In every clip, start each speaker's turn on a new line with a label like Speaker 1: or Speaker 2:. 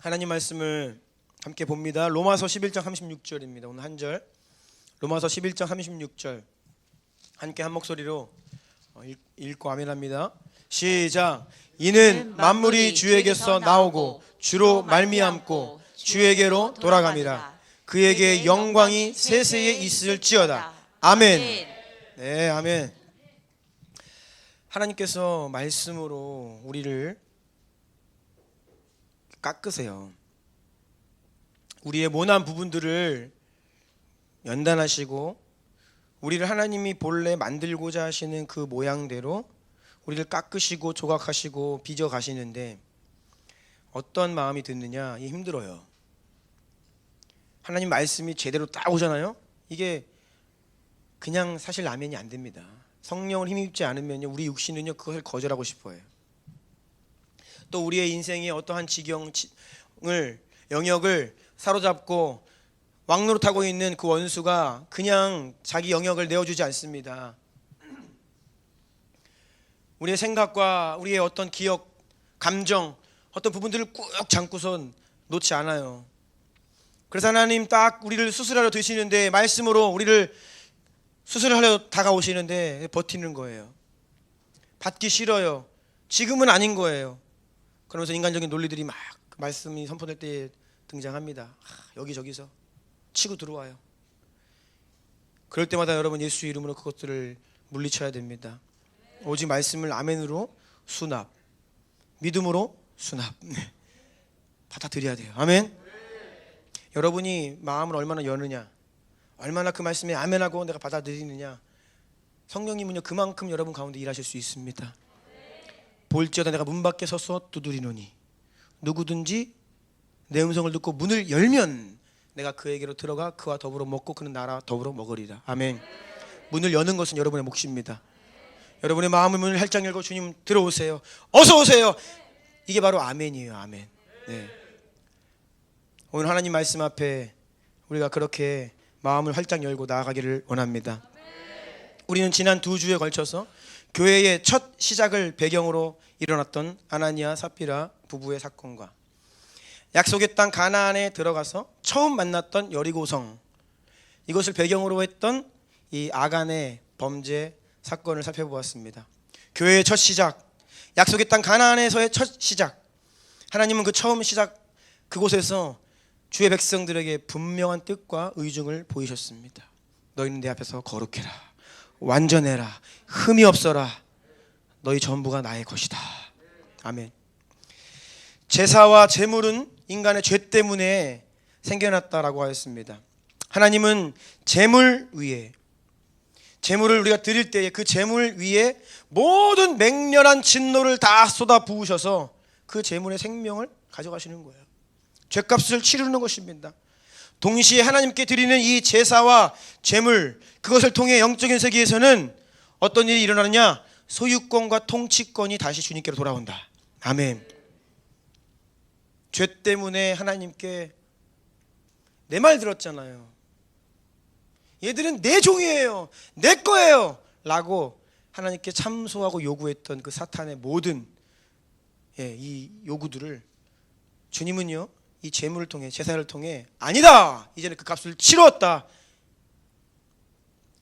Speaker 1: 하나님 말씀을 함께 봅니다. 로마서 11장 36절입니다. 오늘 한 절. 로마서 11장 36절 함께 한 목소리로 읽고 아멘합니다. 시작. 이는 만물이 주에게서 나오고 주로 말미암고 주에게로 돌아갑니다. 그에게 영광이 세세에 있을지어다. 아멘. 네, 아멘. 하나님께서 말씀으로 우리를 깎으세요. 우리의 모난 부분들을 연단하시고 우리를 하나님이 본래 만들고자 하시는 그 모양대로 우리를 깎으시고 조각하시고 빚어 가시는데 어떤 마음이 드느냐? 이게 힘들어요. 하나님 말씀이 제대로 딱 오잖아요. 이게 그냥 사실 아멘이 안 됩니다. 성령을 힘입지 않으면요, 우리 육신은요 그것을 거절하고 싶어해요. 또 우리의 인생의 어떠한 영역을 사로잡고 왕노릇하고 있는 그 원수가 그냥 자기 영역을 내어주지 않습니다. 우리의 생각과 우리의 어떤 기억, 감정, 어떤 부분들을 꾹 잡고선 놓지 않아요. 그래서 하나님 딱 우리를 수술하러 드시는데 말씀으로 우리를 수술하려 다가오시는데 버티는 거예요. 받기 싫어요. 지금은 아닌 거예요. 그러면서 인간적인 논리들이 막 말씀이 선포될 때 등장합니다. 여기저기서 치고 들어와요. 그럴 때마다 여러분 예수의 이름으로 그것들을 물리쳐야 됩니다. 오직 말씀을 아멘으로 수납, 믿음으로 수납 받아들여야 돼요. 아멘. 여러분이 마음을 얼마나 여느냐, 얼마나 그 말씀에 아멘하고 내가 받아들이느냐, 성령님은요 그만큼 여러분 가운데 일하실 수 있습니다. 볼지어다 내가 문 밖에 서서 두드리노니 누구든지 내 음성을 듣고 문을 열면 내가 그에게로 들어가 그와 더불어 먹고 그는 나라 더불어 먹으리라. 아멘. 문을 여는 것은 여러분의 몫입니다. 여러분의 마음의 문을 활짝 열고 주님 들어오세요. 어서 오세요. 이게 바로 아멘이에요. 아멘. 네. 오늘 하나님 말씀 앞에 우리가 그렇게 마음을 활짝 열고 나아가기를 원합니다. 우리는 지난 2주에 걸쳐서 교회의 첫 시작을 배경으로 일어났던 아나니아 삽비라 부부의 사건과 약속의 땅 가나안에 들어가서 처음 만났던 여리고성, 이것을 배경으로 했던 이 아간의 범죄 사건을 살펴보았습니다. 교회의 첫 시작, 약속의 땅 가나안에서의 첫 시작. 하나님은 그 처음 시작 그곳에서 주의 백성들에게 분명한 뜻과 의중을 보이셨습니다. 너희는 내 앞에서 거룩해라, 완전해라, 흠이 없어라. 너희 전부가 나의 것이다. 아멘. 제사와 제물은 인간의 죄 때문에 생겨났다라고 하였습니다. 하나님은 제물 위에, 제물을 우리가 드릴 때에 그 제물 위에 모든 맹렬한 진노를 다 쏟아 부으셔서 그 제물의 생명을 가져가시는 거예요. 죄값을 치르는 것입니다. 동시에 하나님께 드리는 이 제사와 제물, 그것을 통해 영적인 세계에서는 어떤 일이 일어나느냐? 소유권과 통치권이 다시 주님께로 돌아온다. 아멘. 죄 때문에 하나님께 내 말 들었잖아요, 얘들은 내 종이에요, 내 거예요 라고 하나님께 참소하고 요구했던 그 사탄의 모든 이 요구들을 주님은요 이 제물을 통해, 제사를 통해 아니다, 이제는 그 값을 치렀다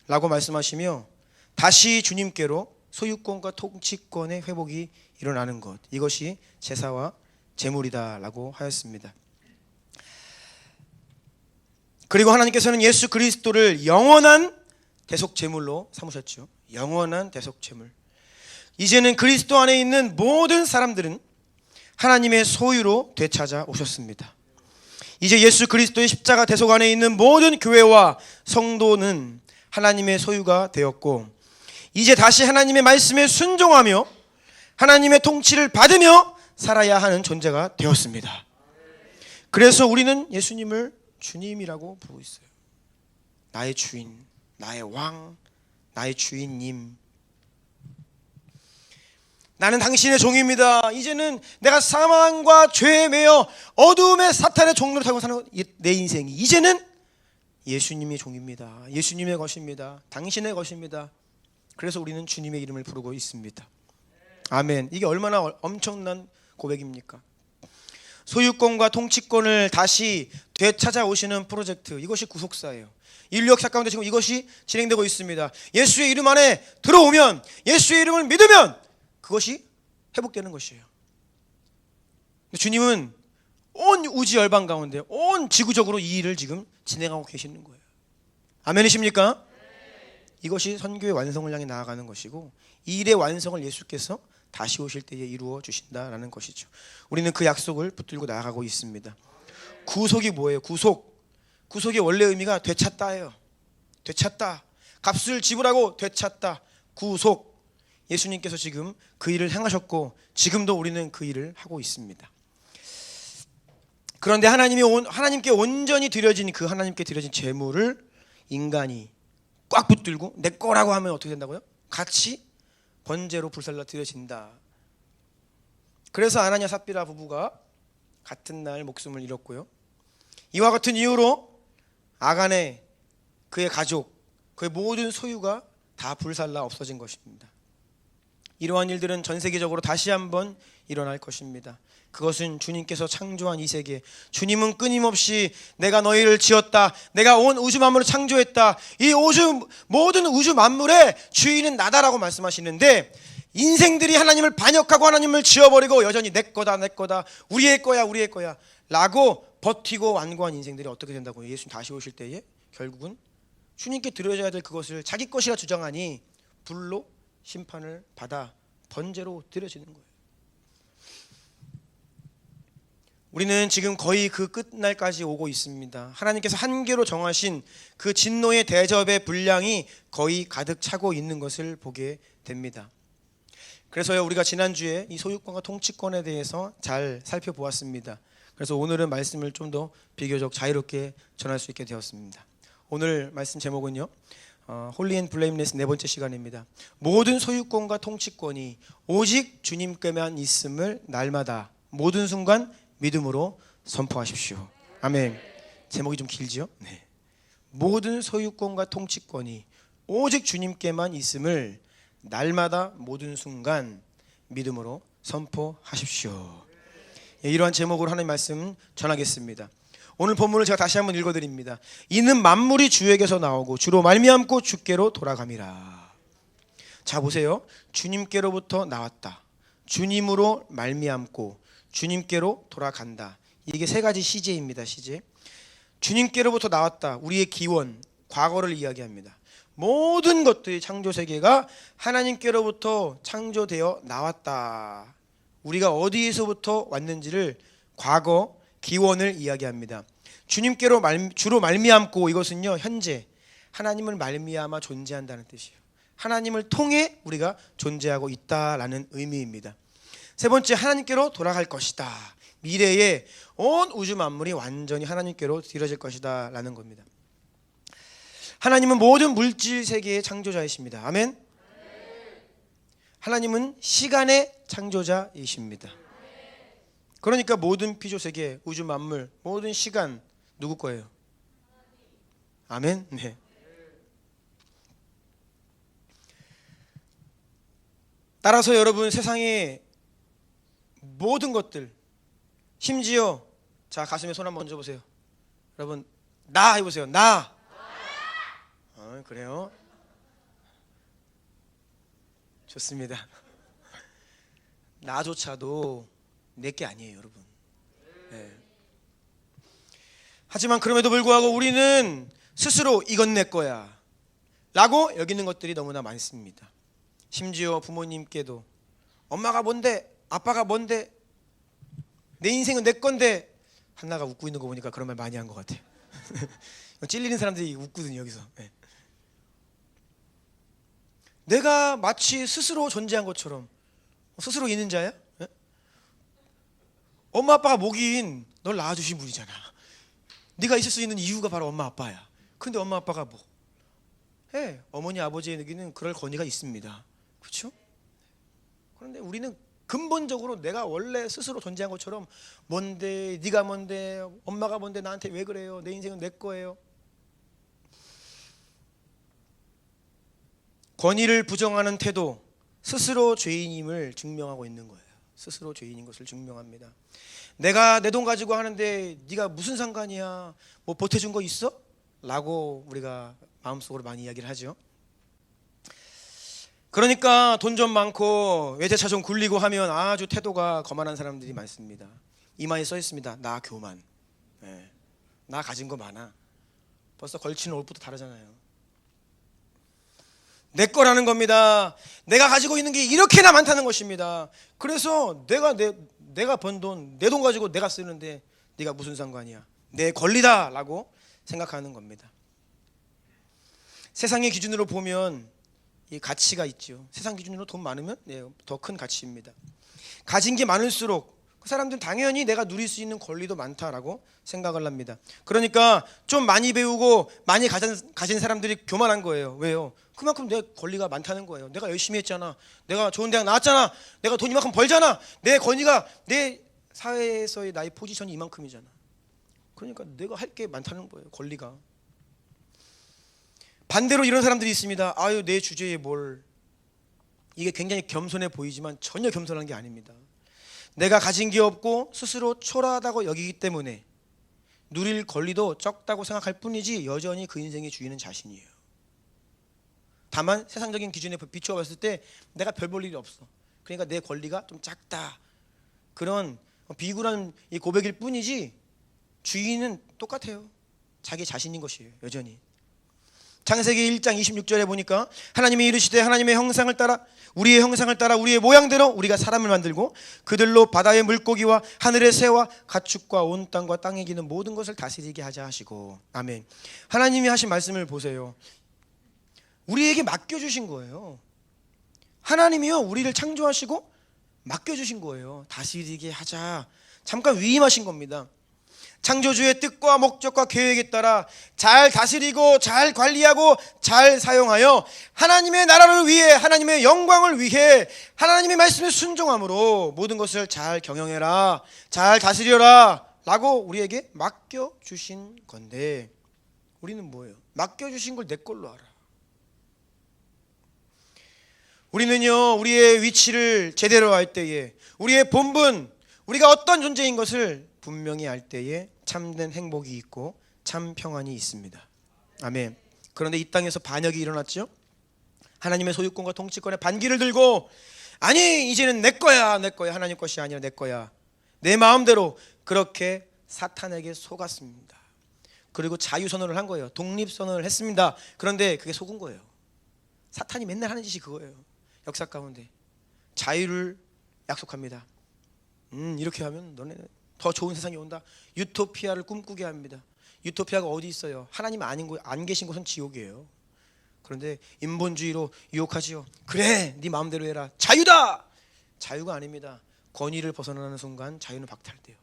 Speaker 1: 라고 말씀하시며 다시 주님께로 소유권과 통치권의 회복이 일어나는 것, 이것이 제사와 제물이다 라고 하였습니다. 그리고 하나님께서는 예수 그리스도를 영원한 대속제물로 삼으셨죠. 영원한 대속제물. 이제는 그리스도 안에 있는 모든 사람들은 하나님의 소유로 되찾아 오셨습니다. 이제 예수 그리스도의 십자가 대속 안에 있는 모든 교회와 성도는 하나님의 소유가 되었고, 이제 다시 하나님의 말씀에 순종하며 하나님의 통치를 받으며 살아야 하는 존재가 되었습니다. 그래서 우리는 예수님을 주님이라고 부르고 있어요. 나의 주인, 나의 왕, 나의 주인님. 나는 당신의 종입니다. 이제는 내가 사망과 죄에 매여 어두움의 사탄의 종로를 타고 사는 내 인생이 이제는 예수님의 종입니다. 예수님의 것입니다. 당신의 것입니다. 그래서 우리는 주님의 이름을 부르고 있습니다. 아멘. 이게 얼마나 엄청난 고백입니까? 소유권과 통치권을 다시 되찾아오시는 프로젝트, 이것이 구속사예요. 인류 역사 가운데 지금 이것이 진행되고 있습니다. 예수의 이름 안에 들어오면, 예수의 이름을 믿으면 그것이 회복되는 것이에요. 주님은 온 우주 열방 가운데 온 지구적으로 이 일을 지금 진행하고 계시는 거예요. 아멘이십니까? 이것이 선교의 완성을 향해 나아가는 것이고, 이 일의 완성을 예수께서 다시 오실 때에 이루어 주신다라는 것이죠. 우리는 그 약속을 붙들고 나아가고 있습니다. 구속이 뭐예요? 구속의 원래 의미가 되찾다예요. 되찾다, 값을 지불하고 되찾다, 구속. 예수님께서 지금 그 일을 행하셨고 지금도 우리는 그 일을 하고 있습니다. 그런데 하나님께 온전히 드려진 그 하나님께 드려진 제물을 인간이 꽉 붙들고 내 거라고 하면 어떻게 된다고요? 같이 번제로 불살라 드려진다. 그래서 아나니아 삽비라 부부가 같은 날 목숨을 잃었고요. 이와 같은 이유로 아간의 그의 가족, 그의 모든 소유가 다 불살라 없어진 것입니다. 이러한 일들은 전 세계적으로 다시 한번 일어날 것입니다. 그것은 주님께서 창조한 이 세계, 주님은 끊임없이 내가 너희를 지었다, 내가 온 우주 만물을 창조했다, 이 모든 우주 만물의 주인은 나다라고 말씀하시는데, 인생들이 하나님을 반역하고 하나님을 지어버리고 여전히 내 거다 우리의 거야 라고 버티고 완고한 인생들이 어떻게 된다고요? 예수님 다시 오실 때에 결국은 주님께 드려져야 될 그것을 자기 것이라 주장하니 불로 심판을 받아 번제로 드려지는 거예요. 우리는 지금 거의 그 끝날까지 오고 있습니다. 하나님께서 한계로 정하신 그 진노의 대접의 분량이 거의 가득 차고 있는 것을 보게 됩니다. 그래서요, 우리가 지난주에 이 소유권과 통치권에 대해서 잘 살펴보았습니다. 그래서 오늘은 말씀을 좀 더 비교적 자유롭게 전할 수 있게 되었습니다. 오늘 말씀 제목은요, 홀리 앤 블레임레스 네 번째 시간입니다. 모든 소유권과 통치권이 오직 주님께만 있음을 날마다 모든 순간 믿음으로 선포하십시오. 아멘. 제목이 좀 길지요? 네. 모든 소유권과 통치권이 오직 주님께만 있음을 날마다 모든 순간 믿음으로 선포하십시오. 이러한 제목으로 하나님의 말씀 전하겠습니다. 오늘 본문을 제가 다시 한번 읽어드립니다. 이는 만물이 주에게서 나오고 주로 말미암고 주께로 돌아감이라. 자, 보세요. 주님께로부터 나왔다, 주님으로 말미암고 주님께로 돌아간다. 이게 세 가지 시제입니다. 시제. 주님께로부터 나왔다, 우리의 기원, 과거를 이야기합니다. 모든 것들이 창조세계가 하나님께로부터 창조되어 나왔다. 우리가 어디에서부터 왔는지를 과거, 기원을 이야기합니다. 주님께로 주로 말미암고, 이것은요 현재 하나님을 말미암아 존재한다는 뜻이에요. 하나님을 통해 우리가 존재하고 있다라는 의미입니다. 세 번째, 하나님께로 돌아갈 것이다. 미래에 온 우주 만물이 완전히 하나님께로 드려질 것이다 라는 겁니다. 하나님은 모든 물질 세계의 창조자이십니다. 아멘. 하나님은 시간의 창조자이십니다. 그러니까 모든 피조 세계, 우주 만물, 모든 시간 누구 거예요? 아멘. 네. 따라서 여러분, 세상의 모든 것들, 심지어 자, 가슴에 손 한번 얹어보세요. 여러분, 나 해보세요. 나. 그래요? 좋습니다. 나조차도 내게 아니에요, 여러분. 네. 하지만 그럼에도 불구하고 우리는 스스로 이건 내 거야 라고 여기는 것들이 너무나 많습니다. 심지어 부모님께도 엄마가 뭔데, 아빠가 뭔데, 내 인생은 내 건데. 한나가 웃고 있는 거 보니까 그런 말 많이 한 것 같아요. 찔리는 사람들이 웃거든요, 여기서. 네. 내가 마치 스스로 존재한 것처럼, 스스로 있는 자야? 네? 엄마 아빠가 뭐긴 널 낳아주신 분이잖아. 네가 있을 수 있는 이유가 바로 엄마 아빠야. 근데 엄마 아빠가 뭐 해? 어머니 아버지에게는 그럴 권위가 있습니다. 그렇죠? 그런데 우리는 근본적으로 내가 원래 스스로 존재한 것처럼, 뭔데, 네가 뭔데, 엄마가 뭔데, 나한테 왜 그래요, 내 인생은 내 거예요. 권위를 부정하는 태도, 스스로 죄인임을 증명하고 있는 거예요. 스스로 죄인인 것을 증명합니다. 내가 내 돈 가지고 하는데 네가 무슨 상관이야? 뭐 보태준 거 있어? 라고 우리가 마음속으로 많이 이야기를 하죠. 그러니까 돈 좀 많고 외제차 좀 굴리고 하면 아주 태도가 거만한 사람들이 많습니다. 이마에 써 있습니다. 나 교만. 나 가진 거 많아. 벌써 걸치는 옷부터 다르잖아요. 내 거라는 겁니다. 내가 가지고 있는 게 이렇게나 많다는 것입니다. 그래서 내가 번 돈, 내 돈 가지고 내가 쓰는데 네가 무슨 상관이야? 내 권리다라고 생각하는 겁니다. 세상의 기준으로 보면 이 가치가 있죠. 세상 기준으로 돈 많으면 더 큰 가치입니다. 가진 게 많을수록 그 사람들은 당연히 내가 누릴 수 있는 권리도 많다라고 생각을 합니다. 그러니까 좀 많이 배우고 많이 가진 사람들이 교만한 거예요. 왜요? 그만큼 내 권리가 많다는 거예요. 내가 열심히 했잖아. 내가 좋은 대학 나왔잖아. 내가 돈 이만큼 벌잖아. 내 권위가 내 사회에서의 나의 포지션이 이만큼이잖아. 그러니까 내가 할 게 많다는 거예요. 권리가. 반대로 이런 사람들이 있습니다. 아유, 내 주제에 뭘. 이게 굉장히 겸손해 보이지만 전혀 겸손한 게 아닙니다. 내가 가진 게 없고 스스로 초라하다고 여기기 때문에 누릴 권리도 적다고 생각할 뿐이지 여전히 그 인생의 주인은 자신이에요. 다만 세상적인 기준에 비추어 봤을 때 내가 별 볼 일이 없어. 그러니까 내 권리가 좀 작다. 그런 비굴한 이 고백일 뿐이지 주인은 똑같아요. 자기 자신인 것이에요. 여전히. 창세기 1장 26절에 보니까 하나님이 이르시되 하나님의 형상을 따라 우리의 형상을 따라 우리의 모양대로 우리가 사람을 만들고 그들로 바다의 물고기와 하늘의 새와 가축과 온 땅과 땅에 기는 모든 것을 다스리게 하자 하시고. 아멘. 하나님이 하신 말씀을 보세요. 우리에게 맡겨주신 거예요. 하나님이요 우리를 창조하시고 맡겨주신 거예요. 다스리게 하자. 잠깐 위임하신 겁니다. 창조주의 뜻과 목적과 계획에 따라 잘 다스리고 잘 관리하고 잘 사용하여 하나님의 나라를 위해 하나님의 영광을 위해 하나님의 말씀에 순종함으로 모든 것을 잘 경영해라, 잘 다스려라 라고 우리에게 맡겨주신 건데 우리는 뭐예요? 맡겨주신 걸 내 걸로 알아. 우리는요 우리의 위치를 제대로 알 때에 우리의 본분, 우리가 어떤 존재인 것을 분명히 알 때에 참된 행복이 있고 참 평안이 있습니다. 아멘. 그런데 이 땅에서 반역이 일어났죠. 하나님의 소유권과 통치권에 반기를 들고 아니 이제는 내 거야 내 거야. 하나님 것이 아니라 내 거야. 내 마음대로 그렇게 사탄에게 속았습니다. 그리고 자유선언을 한 거예요. 독립선언을 했습니다. 그런데 그게 속은 거예요. 사탄이 맨날 하는 짓이 그거예요. 역사 가운데 자유를 약속합니다. 이렇게 하면 너네 더 좋은 세상이 온다. 유토피아를 꿈꾸게 합니다. 유토피아가 어디 있어요? 하나님 안 계신 곳은 지옥이에요. 그런데 인본주의로 유혹하지요. 그래 네 마음대로 해라. 자유다. 자유가 아닙니다. 권위를 벗어나는 순간 자유는 박탈돼요.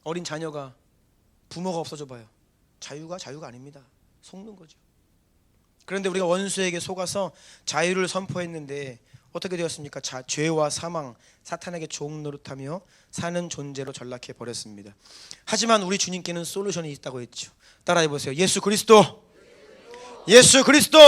Speaker 1: 어린 자녀가 부모가 없어져 봐요. 자유가 아닙니다. 속는 거죠. 그런데 우리가 원수에게 속아서 자유를 선포했는데 어떻게 되었습니까? 죄와 사망, 사탄에게 종 노릇하며 사는 존재로 전락해 버렸습니다. 하지만 우리 주님께는 솔루션이 있다고 했죠. 따라해 보세요. 예수 그리스도. 예수 그리스도.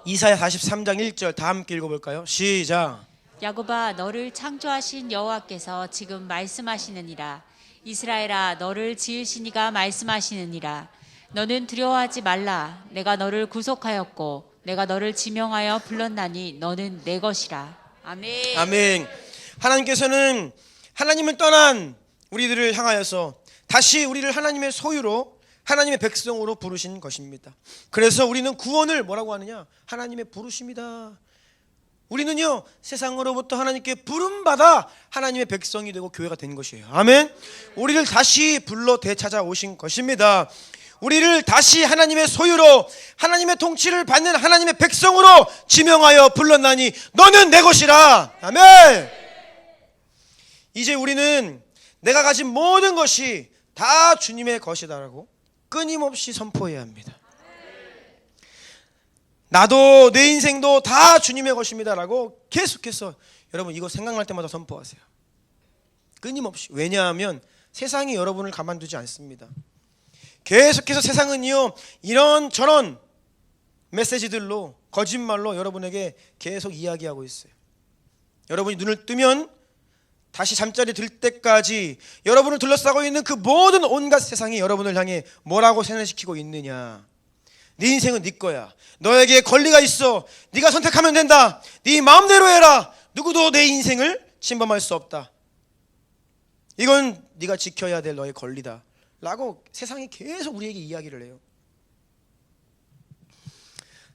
Speaker 1: 이사야 43장 1절 다 함께 읽어볼까요? 시작.
Speaker 2: 야곱아 너를 창조하신 여호와께서 지금 말씀하시느니라. 이스라엘아 너를 지으신 이가 말씀하시느니라. 너는 두려워하지 말라. 내가 너를 구속하였고 내가 너를 지명하여 불렀나니 너는 내 것이라. 아멘.
Speaker 1: 아멘. 하나님께서는 하나님을 떠난 우리들을 향하여서 다시 우리를 하나님의 소유로 하나님의 백성으로 부르신 것입니다. 그래서 우리는 구원을 뭐라고 하느냐? 하나님의 부르심이다. 우리는요 세상으로부터 하나님께 부름받아 하나님의 백성이 되고 교회가 된 것이에요. 아멘. 우리를 다시 불러 되찾아 오신 것입니다. 우리를 다시 하나님의 소유로 하나님의 통치를 받는 하나님의 백성으로 지명하여 불렀나니 너는 내 것이라. 아멘. 이제 우리는 내가 가진 모든 것이 다 주님의 것이다라고 끊임없이 선포해야 합니다. 나도 내 인생도 다 주님의 것입니다라고 계속해서 여러분 이거 생각날 때마다 선포하세요. 끊임없이. 왜냐하면 세상이 여러분을 가만두지 않습니다. 계속해서 세상은요 이런저런 메시지들로 거짓말로 여러분에게 계속 이야기하고 있어요. 여러분이 눈을 뜨면 다시 잠자리 들 때까지 여러분을 둘러싸고 있는 그 모든 온갖 세상이 여러분을 향해 뭐라고 세뇌시키고 있느냐. 네 인생은 네 거야. 너에게 권리가 있어. 네가 선택하면 된다. 네 마음대로 해라. 누구도 내 인생을 침범할 수 없다. 이건 네가 지켜야 될 너의 권리다 라고 세상이 계속 우리에게 이야기를 해요.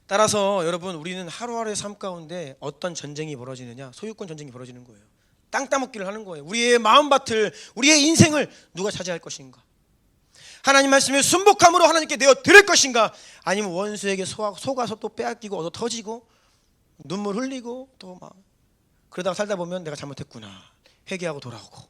Speaker 1: 따라서 여러분, 우리는 하루하루의 삶 가운데 어떤 전쟁이 벌어지느냐? 소유권 전쟁이 벌어지는 거예요. 땅 따먹기를 하는 거예요. 우리의 마음밭을, 우리의 인생을 누가 차지할 것인가? 하나님 말씀에 순복함으로 하나님께 내어 드릴 것인가? 아니면 원수에게 속아서 또 빼앗기고 얻어 터지고 눈물 흘리고 또 막 그러다가 살다 보면 내가 잘못했구나 회개하고 돌아오고,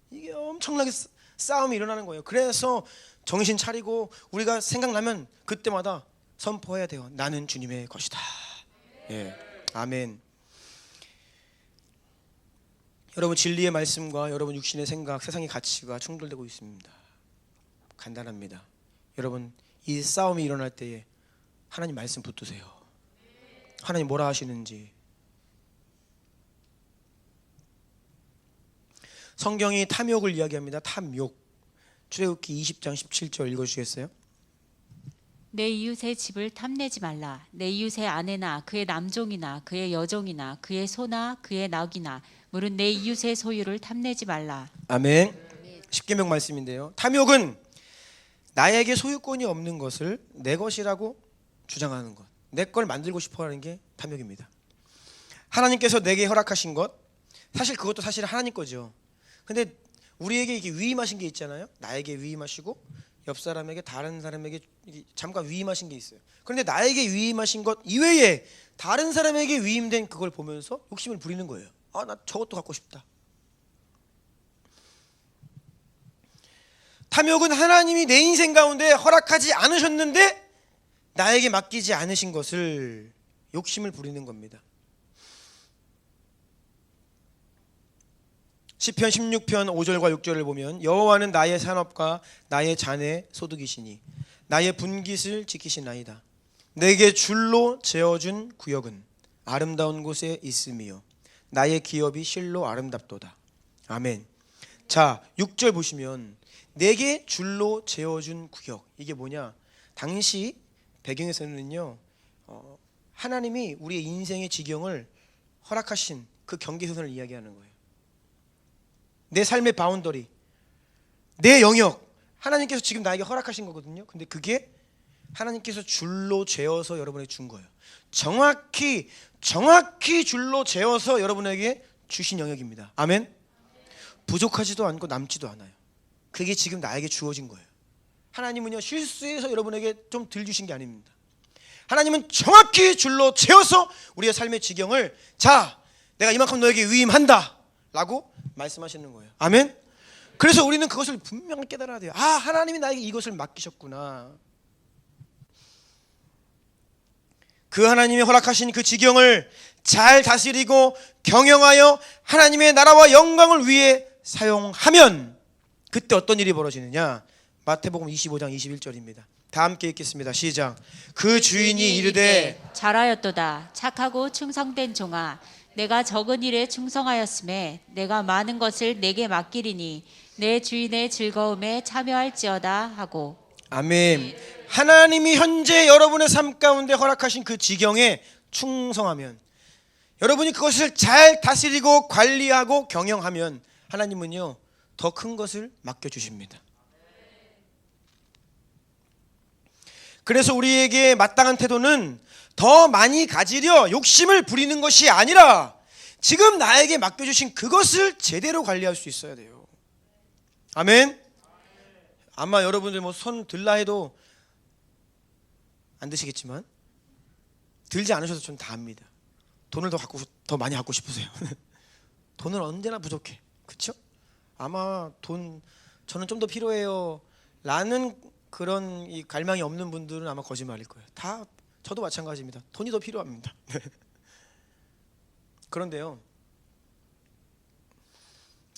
Speaker 1: 이게 엄청나게 싸움이 일어나는 거예요. 그래서 정신 차리고 우리가 생각나면 그때마다 선포해야 돼요. 나는 주님의 것이다. 예, 아멘. 여러분, 진리의 말씀과 여러분 육신의 생각, 세상의 가치가 충돌되고 있습니다. 간단합니다. 여러분, 이 싸움이 일어날 때에 하나님 말씀 붙드세요. 하나님 뭐라 하시는지. 성경이 탐욕을 이야기합니다. 탐욕. 출애굽기 20장 17절 읽어주시겠어요?
Speaker 2: 내 이웃의 집을 탐내지 말라. 내 이웃의 아내나 그의 남종이나 그의 여종이나 그의 소나 그의 낙이나 물은 내 이웃의 소유를 탐내지 말라.
Speaker 1: 아멘. 십계명 말씀인데요. 탐욕은 나에게 소유권이 없는 것을 내 것이라고 주장하는 것, 내 걸 만들고 싶어하는 게 탐욕입니다. 하나님께서 내게 허락하신 것, 사실 그것도 사실 하나님 거죠. 근데 우리에게 이게 위임하신 게 있잖아요. 나에게 위임하시고 옆 사람에게, 다른 사람에게 잠깐 위임하신 게 있어요. 그런데 나에게 위임하신 것 이외에 다른 사람에게 위임된 그걸 보면서 욕심을 부리는 거예요. 아, 나 저것도 갖고 싶다. 탐욕은 하나님이 내 인생 가운데 허락하지 않으셨는데 나에게 맡기지 않으신 것을 욕심을 부리는 겁니다. 시편 16편 5절과 6절을 보면 여호와는 나의 산업과 나의 잔의 소득이시니 나의 분깃을 지키시나이다. 내게 줄로 재어준 구역은 아름다운 곳에 있음이요 나의 기업이 실로 아름답도다. 아멘. 자, 6절 보시면 내게 줄로 재어준 구역, 이게 뭐냐? 당시 배경에서는요, 하나님이 우리의 인생의 지경을 허락하신 그 경계선을 이야기하는 거예요. 내 삶의 바운더리, 내 영역, 하나님께서 지금 나에게 허락하신 거거든요. 근데 그게 하나님께서 줄로 재어서 여러분에게 준 거예요. 정확히 줄로 재어서 여러분에게 주신 영역입니다. 아멘. 부족하지도 않고 남지도 않아요. 그게 지금 나에게 주어진 거예요. 하나님은요, 실수해서 여러분에게 좀 덜 주신 게 아닙니다. 하나님은 정확히 줄로 재어서 우리의 삶의 지경을, 자, 내가 이만큼 너에게 위임한다 라고 말씀하시는 거예요. 아멘. 그래서 우리는 그것을 분명히 깨달아야 돼요. 아, 하나님이 나에게 이것을 맡기셨구나. 그 하나님이 허락하신 그 지경을 잘 다스리고 경영하여 하나님의 나라와 영광을 위해 사용하면 그때 어떤 일이 벌어지느냐? 마태복음 25장 21절입니다. 다 함께 읽겠습니다. 시작. 그 주인이 이르되
Speaker 2: 잘하였도다. 착하고 충성된 종아, 내가 적은 일에 충성하였음에 내가 많은 것을 내게 맡기리니 내 주인의 즐거움에 참여할지어다 하고.
Speaker 1: 아멘. 하나님이 현재 여러분의 삶 가운데 허락하신 그 지경에 충성하면, 여러분이 그것을 잘 다스리고 관리하고 경영하면 하나님은요, 더 큰 것을 맡겨주십니다. 그래서 우리에게 마땅한 태도는 더 많이 가지려 욕심을 부리는 것이 아니라 지금 나에게 맡겨주신 그것을 제대로 관리할 수 있어야 돼요. 아멘. 아마 여러분들 뭐 손 들라 해도 안 드시겠지만, 들지 않으셔도 전 다 압니다. 돈을 더 많이 갖고 싶으세요. 돈은 언제나 부족해. 그렇죠? 아마 저는 좀 더 필요해요 라는 그런 이 갈망이 없는 분들은 아마 거짓말일 거예요. 다 저도 마찬가지입니다. 돈이 더 필요합니다. 그런데요,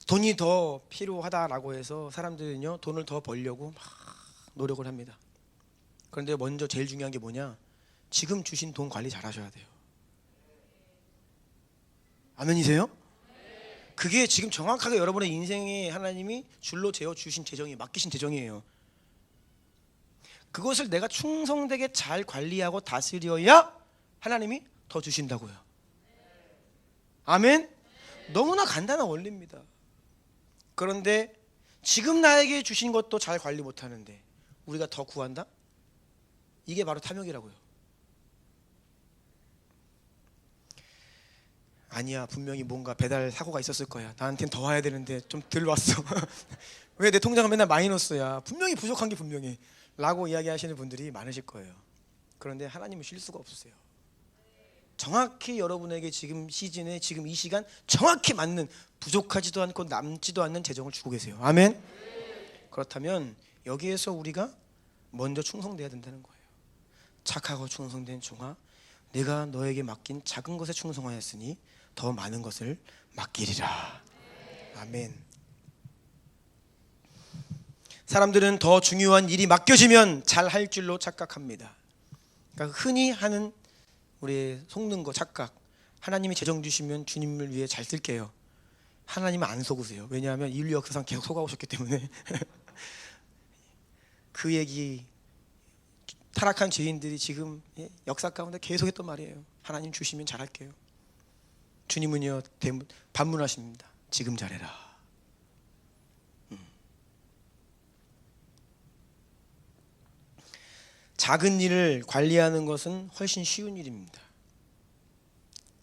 Speaker 1: 돈이 더 필요하다라고 해서 사람들은요, 돈을 더 벌려고 막 노력을 합니다. 그런데 먼저 제일 중요한 게 뭐냐? 지금 주신 돈 관리 잘 하셔야 돼요. 아멘이세요? 그게 지금 정확하게 여러분의 인생에 하나님이 줄로 재어 주신 재정이 맡기신 재정이에요. 그것을 내가 충성되게 잘 관리하고 다스려야 하나님이 더 주신다고요. 아멘? 너무나 간단한 원리입니다. 그런데 지금 나에게 주신 것도 잘 관리 못하는데 우리가 더 구한다? 이게 바로 탐욕이라고요. 아니야, 분명히 뭔가 배달 사고가 있었을 거야. 나한텐 더 와야 되는데 좀 덜 왔어. 왜 내 통장은 맨날 마이너스야. 분명히 부족한 게 분명해 라고 이야기하시는 분들이 많으실 거예요. 그런데 하나님은 쉴 수가 없으세요. 정확히 여러분에게 지금 시즌에 지금 이 시간 정확히 맞는 부족하지도 않고 남지도 않는 재정을 주고 계세요. 아멘. 그렇다면 여기에서 우리가 먼저 충성돼야 된다는 거예요. 착하고 충성된 종아, 내가 너에게 맡긴 작은 것에 충성하였으니 더 많은 것을 맡기리라. 아멘. 사람들은 더 중요한 일이 맡겨지면 잘할 줄로 착각합니다. 그러니까 흔히 하는 우리의 속는 거 착각. 하나님이 재정 주시면 주님을 위해 잘 쓸게요. 하나님은 안 속으세요. 왜냐하면 인류 역사상 계속 속아오셨기 때문에. 그 얘기 타락한 죄인들이 지금 역사 가운데 계속했던 말이에요. 하나님 주시면 잘할게요. 주님은요 반문하십니다. 지금 잘해라. 작은 일을 관리하는 것은 훨씬 쉬운 일입니다.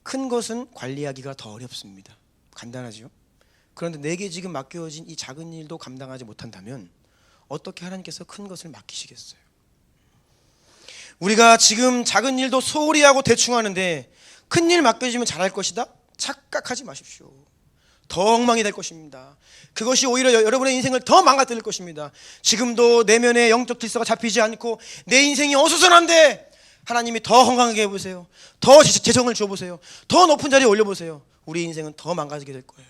Speaker 1: 큰 것은 관리하기가 더 어렵습니다. 간단하죠. 그런데 내게 지금 맡겨진 이 작은 일도 감당하지 못한다면 어떻게 하나님께서 큰 것을 맡기시겠어요? 우리가 지금 작은 일도 소홀히 하고 대충 하는데 큰 일 맡겨지면 잘할 것이다? 착각하지 마십시오. 더 엉망이 될 것입니다. 그것이 오히려 여러분의 인생을 더 망가뜨릴 것입니다. 지금도 내면의 영적 질서가 잡히지 않고 내 인생이 어수선한데 하나님이 더 건강하게 해보세요. 더 재정을 줘보세요. 더 높은 자리에 올려보세요. 우리 인생은 더 망가지게 될 거예요.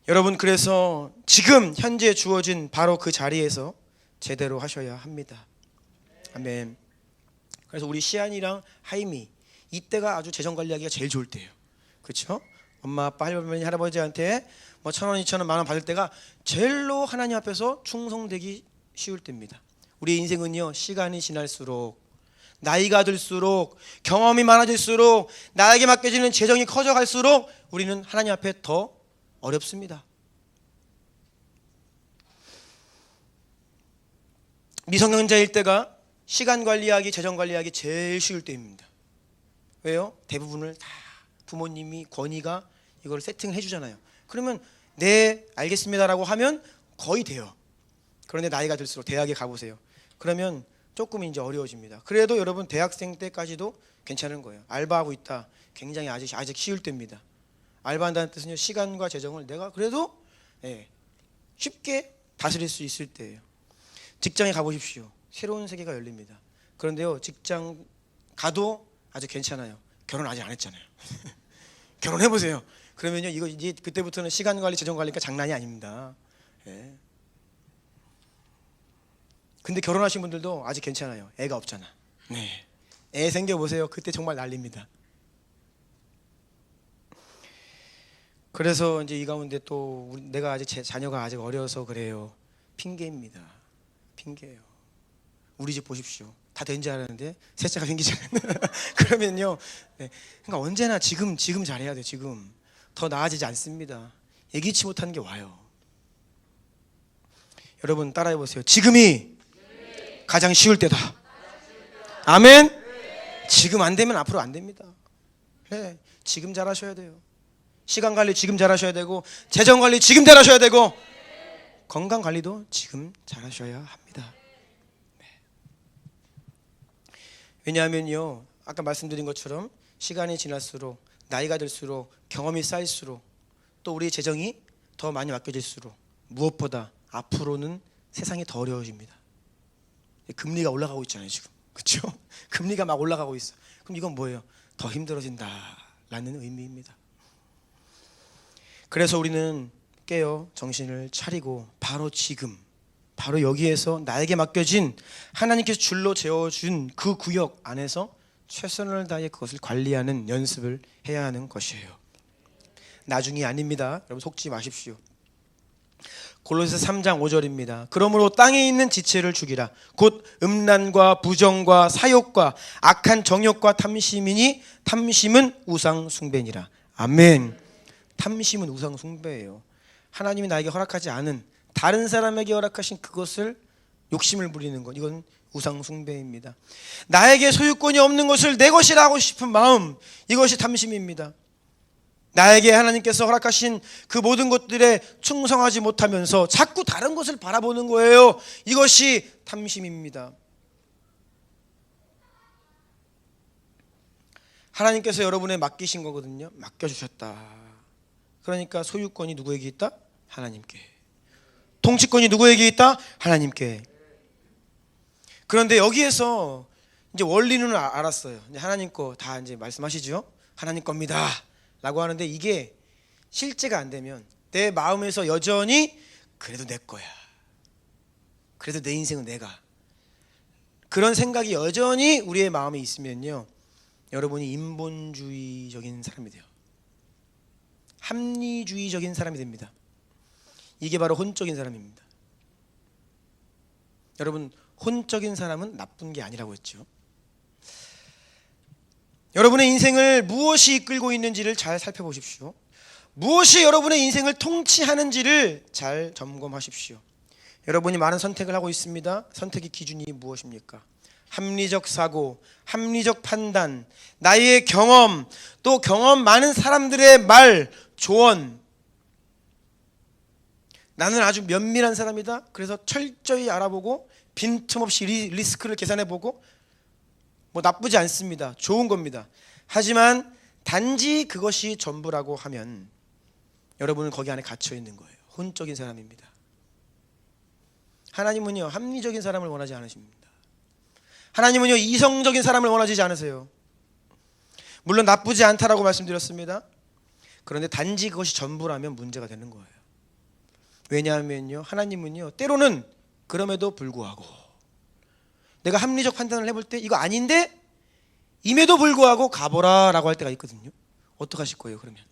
Speaker 1: 여러분, 그래서 지금 현재 주어진 바로 그 자리에서 제대로 하셔야 합니다. 아멘. 그래서 우리 시안이랑 하임이 이때가 아주 재정 관리하기가 제일 좋을 때예요. 그렇죠? 엄마, 아빠, 할머니, 할아버지한테 뭐 1,000원, 2,000원, 만원 받을 때가 제일로 하나님 앞에서 충성되기 쉬울 때입니다. 우리 인생은요, 시간이 지날수록, 나이가 들수록, 경험이 많아질수록, 나에게 맡겨지는 재정이 커져갈수록 우리는 하나님 앞에 더 어렵습니다. 미성년자일 때가 시간 관리하기, 재정 관리하기 제일 쉬울 때입니다. 왜요? 대부분을 다 부모님이 권위가 이걸 세팅해 주잖아요. 그러면 네, 알겠습니다라고 하면 거의 돼요. 그런데 나이가 들수록 대학에 가보세요. 그러면 조금 이제 어려워집니다. 그래도 여러분 대학생 때까지도 괜찮은 거예요. 알바하고 있다. 굉장히 아직 쉬울 때입니다. 알바한다는 뜻은요, 시간과 재정을 내가 그래도 쉽게 다스릴 수 있을 때예요. 직장에 가보십시오. 새로운 세계가 열립니다. 그런데요, 직장 가도 아직 괜찮아요. 결혼 아직 안 했잖아요. 결혼해보세요. 그러면요, 이거 이제 그때부터는 시간 관리, 재정 관리가 장난이 아닙니다. 예. 근데 결혼하신 분들도 아직 괜찮아요. 애가 없잖아. 네. 애 생겨보세요. 그때 정말 난립니다. 그래서 이제 이 가운데 또 내가 아직 제 자녀가 아직 어려서 그래요. 핑계입니다. 핑계예요. 우리 집 보십시오. 다 된 줄 알았는데 셋째가 생기지 않아요. 그러면요, 그러니까 언제나 지금 잘해야 돼요. 지금 더 나아지지 않습니다. 예기치 못한 게 와요. 여러분 따라해 보세요. 지금이 가장 쉬울 때다. 아멘. 지금 안 되면 앞으로 안 됩니다. 지금 잘하셔야 돼요. 시간 관리 지금 잘하셔야 되고, 재정 관리 지금 잘하셔야 되고, 건강 관리도 지금 잘하셔야 합니다. 왜냐하면요, 아까 말씀드린 것처럼 시간이 지날수록, 나이가 들수록, 경험이 쌓일수록, 또 우리 재정이 더 많이 맡겨질수록 무엇보다 앞으로는 세상이 더 어려워집니다. 금리가 올라가고 있잖아요 지금. 그렇죠? 금리가 막 올라가고 있어. 그럼 이건 뭐예요? 더 힘들어진다라는 의미입니다. 그래서 우리는 깨어 정신을 차리고 바로 지금 바로 여기에서 나에게 맡겨진 하나님께서 줄로 재워준 그 구역 안에서 최선을 다해 그것을 관리하는 연습을 해야 하는 것이에요. 나중이 아닙니다. 여러분 속지 마십시오. 골로새서 3장 5절입니다. 그러므로 땅에 있는 지체를 죽이라. 곧 음란과 부정과 사욕과 악한 정욕과 탐심이니 탐심은 우상 숭배니라. 아멘. 탐심은 우상 숭배예요. 하나님이 나에게 허락하지 않은 다른 사람에게 허락하신 그것을 욕심을 부리는 것, 이건 우상 숭배입니다. 나에게 소유권이 없는 것을 내 것이라 하고 싶은 마음, 이것이 탐심입니다. 나에게 하나님께서 허락하신 그 모든 것들에 충성하지 못하면서 자꾸 다른 것을 바라보는 거예요. 이것이 탐심입니다. 하나님께서 여러분에 맡기신 거거든요. 맡겨주셨다. 그러니까 소유권이 누구에게 있다? 하나님께. 통치권이 누구에게 있다? 하나님께. 그런데 여기에서 이제 원리는 알았어요. 이제 하나님 거 다 이제 말씀하시죠. 하나님 겁니다. 라고 하는데 이게 실제가 안 되면 내 마음에서 여전히 그래도 내 거야. 그래도 내 인생은 내가. 그런 생각이 여전히 우리의 마음에 있으면요. 여러분이 인본주의적인 사람이 돼요. 합리주의적인 사람이 됩니다. 이게 바로 혼적인 사람입니다. 여러분, 혼적인 사람은 나쁜 게 아니라고 했죠. 여러분의 인생을 무엇이 이끌고 있는지를 잘 살펴보십시오. 무엇이 여러분의 인생을 통치하는지를 잘 점검하십시오. 여러분이 많은 선택을 하고 있습니다. 선택의 기준이 무엇입니까? 합리적 사고, 합리적 판단, 나의 경험, 또 경험 많은 사람들의 말, 조언. 나는 아주 면밀한 사람이다. 그래서 철저히 알아보고 빈틈없이 리스크를 계산해보고 뭐 나쁘지 않습니다. 좋은 겁니다. 하지만 단지 그것이 전부라고 하면 여러분은 거기 안에 갇혀 있는 거예요. 혼적인 사람입니다. 하나님은요, 합리적인 사람을 원하지 않으십니다. 하나님은요, 이성적인 사람을 원하지 않으세요. 물론 나쁘지 않다라고 말씀드렸습니다. 그런데 단지 그것이 전부라면 문제가 되는 거예요. 왜냐하면요, 하나님은요, 때로는 그럼에도 불구하고 내가 합리적 판단을 해볼 때 이거 아닌데 임에도 불구하고 가보라 라고 할 때가 있거든요. 어떡하실 거예요 그러면?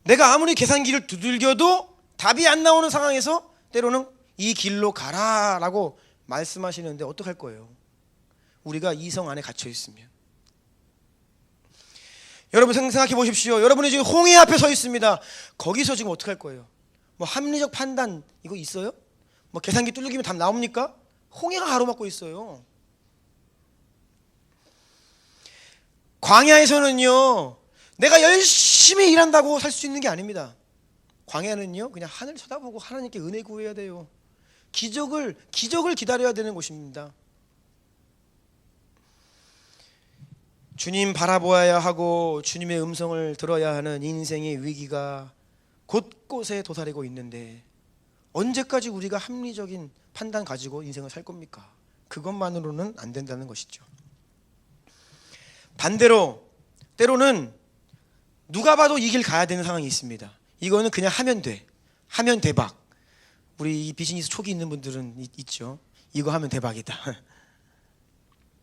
Speaker 1: 내가 아무리 계산기를 두들겨도 답이 안 나오는 상황에서 때로는 이 길로 가라 라고 말씀하시는데 어떡할 거예요? 우리가 이성 안에 갇혀 있으면. 여러분 생각해 보십시오. 여러분이 지금 홍해 앞에 서 있습니다. 거기서 지금 어떡할 거예요? 뭐 합리적 판단 이거 있어요? 뭐 계산기 뚫기면 답 나옵니까? 홍해가 가로막고 있어요. 광야에서는요, 내가 열심히 일한다고 살 수 있는 게 아닙니다. 광야는요, 그냥 하늘 쳐다보고 하나님께 은혜 구해야 돼요. 기적을 기다려야 되는 곳입니다. 주님 바라보아야 하고 주님의 음성을 들어야 하는 인생의 위기가 곳곳에 도사리고 있는데 언제까지 우리가 합리적인 판단 가지고 인생을 살 겁니까? 그것만으로는 안 된다는 것이죠. 반대로 때로는 누가 봐도 이 길 가야 되는 상황이 있습니다. 이거는 그냥 하면 돼. 하면 대박. 우리 이 비즈니스 초기 있는 분들은 있죠. 이거 하면 대박이다.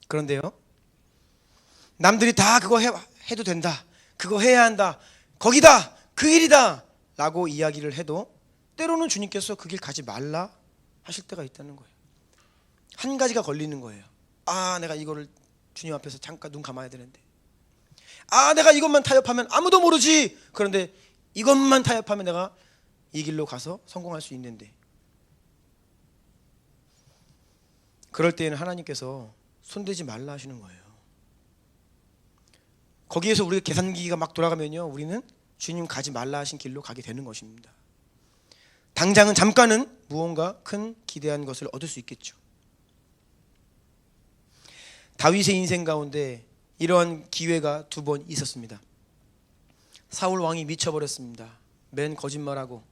Speaker 1: 그런데요, 남들이 다 그거 해도 된다. 그거 해야 한다. 거기다. 그 길이다. 라고 이야기를 해도 때로는 주님께서 그 길 가지 말라 하실 때가 있다는 거예요. 한 가지가 걸리는 거예요. 아, 내가 이거를 주님 앞에서 잠깐 눈 감아야 되는데. 아, 내가 이것만 타협하면 아무도 모르지. 그런데 이것만 타협하면 내가 이 길로 가서 성공할 수 있는데. 그럴 때에는 하나님께서 손대지 말라 하시는 거예요. 거기에서 우리가 계산기가 막 돌아가면요, 우리는 주님 가지 말라 하신 길로 가게 되는 것입니다. 당장은 잠깐은 무언가 큰 기대한 것을 얻을 수 있겠죠. 다윗의 인생 가운데 이러한 기회가 2번 있었습니다. 사울 왕이 미쳐버렸습니다. 맨 거짓말하고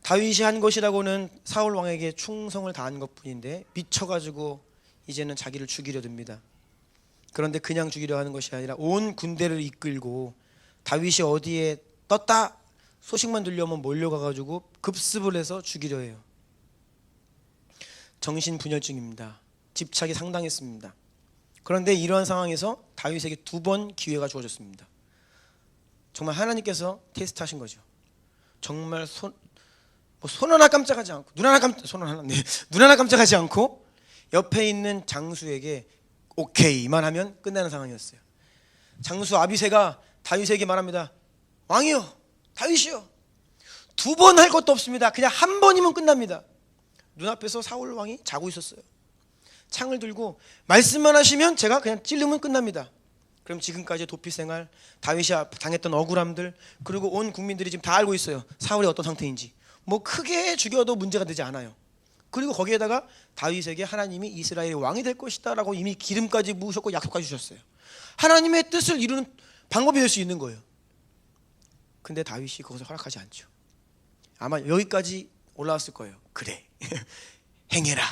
Speaker 1: 다윗이 한 것이라고는 사울 왕에게 충성을 다한 것뿐인데 미쳐가지고 이제는 자기를 죽이려 듭니다. 그런데 그냥 죽이려 하는 것이 아니라 온 군대를 이끌고 다윗이 어디에 떴다 소식만 들려오면 몰려가가지고 급습을 해서 죽이려 해요. 정신분열증입니다. 집착이 상당했습니다. 그런데 이러한 상황에서 다윗에게 2번 기회가 주어졌습니다. 정말 하나님께서 테스트하신 거죠. 정말 손 하나 깜짝하지 않고 눈 하나 깜짝하지 않고 옆에 있는 장수에게 오케이만 하면 끝나는 상황이었어요. 장수 아비새가 다윗에게 말합니다. 왕이요, 다윗이요, 2번 할 것도 없습니다. 그냥 한 번이면 끝납니다. 눈앞에서 사울 왕이 자고 있었어요. 창을 들고 말씀만 하시면 제가 그냥 찔르면 끝납니다. 그럼 지금까지 도피 생활, 다윗이 당했던 억울함들, 그리고 온 국민들이 지금 다 알고 있어요. 사울이 어떤 상태인지. 뭐 크게 죽여도 문제가 되지 않아요. 그리고 거기에다가 다윗에게 하나님이 이스라엘의 왕이 될 것이다 라고 이미 기름까지 부으셨고 약속까지 주셨어요. 하나님의 뜻을 이루는 방법이 될 수 있는 거예요. 근데 다윗이 그것을 허락하지 않죠. 아마 여기까지 올라왔을 거예요. 그래 행해라,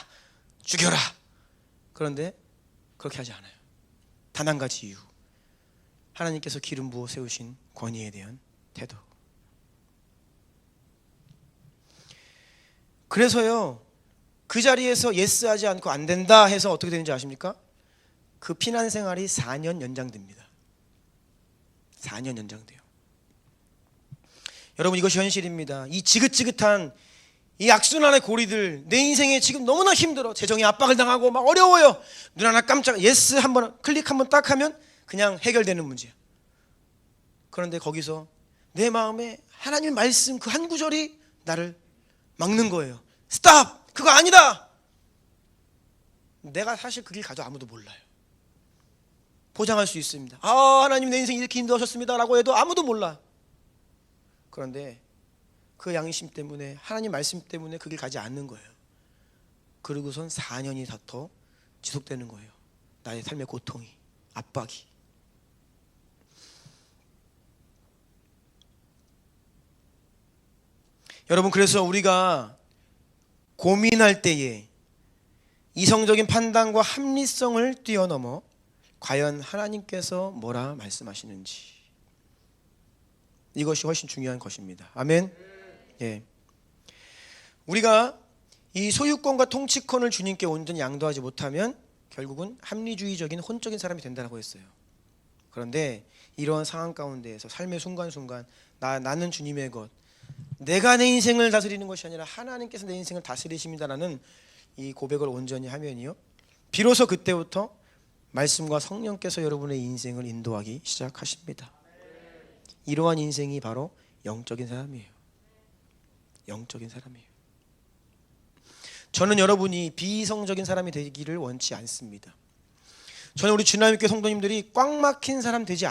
Speaker 1: 죽여라. 그런데 그렇게 하지 않아요. 단 한 가지 이유, 하나님께서 기름 부어 세우신 권위에 대한 태도. 그래서요, 그 자리에서 예스하지 않고 안 된다 해서 어떻게 되는지 아십니까? 그 피난 생활이 4년 연장됩니다. 4년 연장돼요. 여러분, 이것이 현실입니다. 이 지긋지긋한 이 악순환의 고리들, 내 인생에 지금 너무나 힘들어. 재정의 압박을 당하고 막 어려워요. 눈 하나 깜짝, 예스 한번 클릭 한번 딱 하면 그냥 해결되는 문제야. 그런데 거기서 내 마음에 하나님의 말씀 그 한 구절이 나를 막는 거예요. 스탑! 그거 아니다! 내가 사실 그 길 가도 아무도 몰라요. 보장할 수 있습니다. 하나님 내 인생 이렇게 인도하셨습니다 라고 해도 아무도 몰라. 그런데 그 양심 때문에, 하나님 말씀 때문에 그 길 가지 않는 거예요. 그러고선 4년이 더 지속되는 거예요. 나의 삶의 고통이, 압박이. 여러분, 그래서 우리가 고민할 때에 이성적인 판단과 합리성을 뛰어넘어 과연 하나님께서 뭐라 말씀하시는지, 이것이 훨씬 중요한 것입니다. 아멘. 예. 우리가 이 소유권과 통치권을 주님께 온전히 양도하지 못하면 결국은 합리주의적인 혼적인 사람이 된다고 했어요. 그런데 이러한 상황 가운데에서 삶의 순간순간 나는 주님의 것, 내가 내 인생을 다스리는 것이 아니라 하나님께서 내 인생을 다스리십니다라는 이 고백을 온전히 하면요, 비로소 그때부터 말씀과 성령께서 여러분의 인생을 인도하기 시작하십니다. 이러한 인생이 바로 영적인 사람이에요. 영적인 사람이에요. 저는 여러분이 비이성적인 사람이 되기를 원치 않습니다. 저는 우리 주님께 성도님들이 꽉 막힌 사람 되지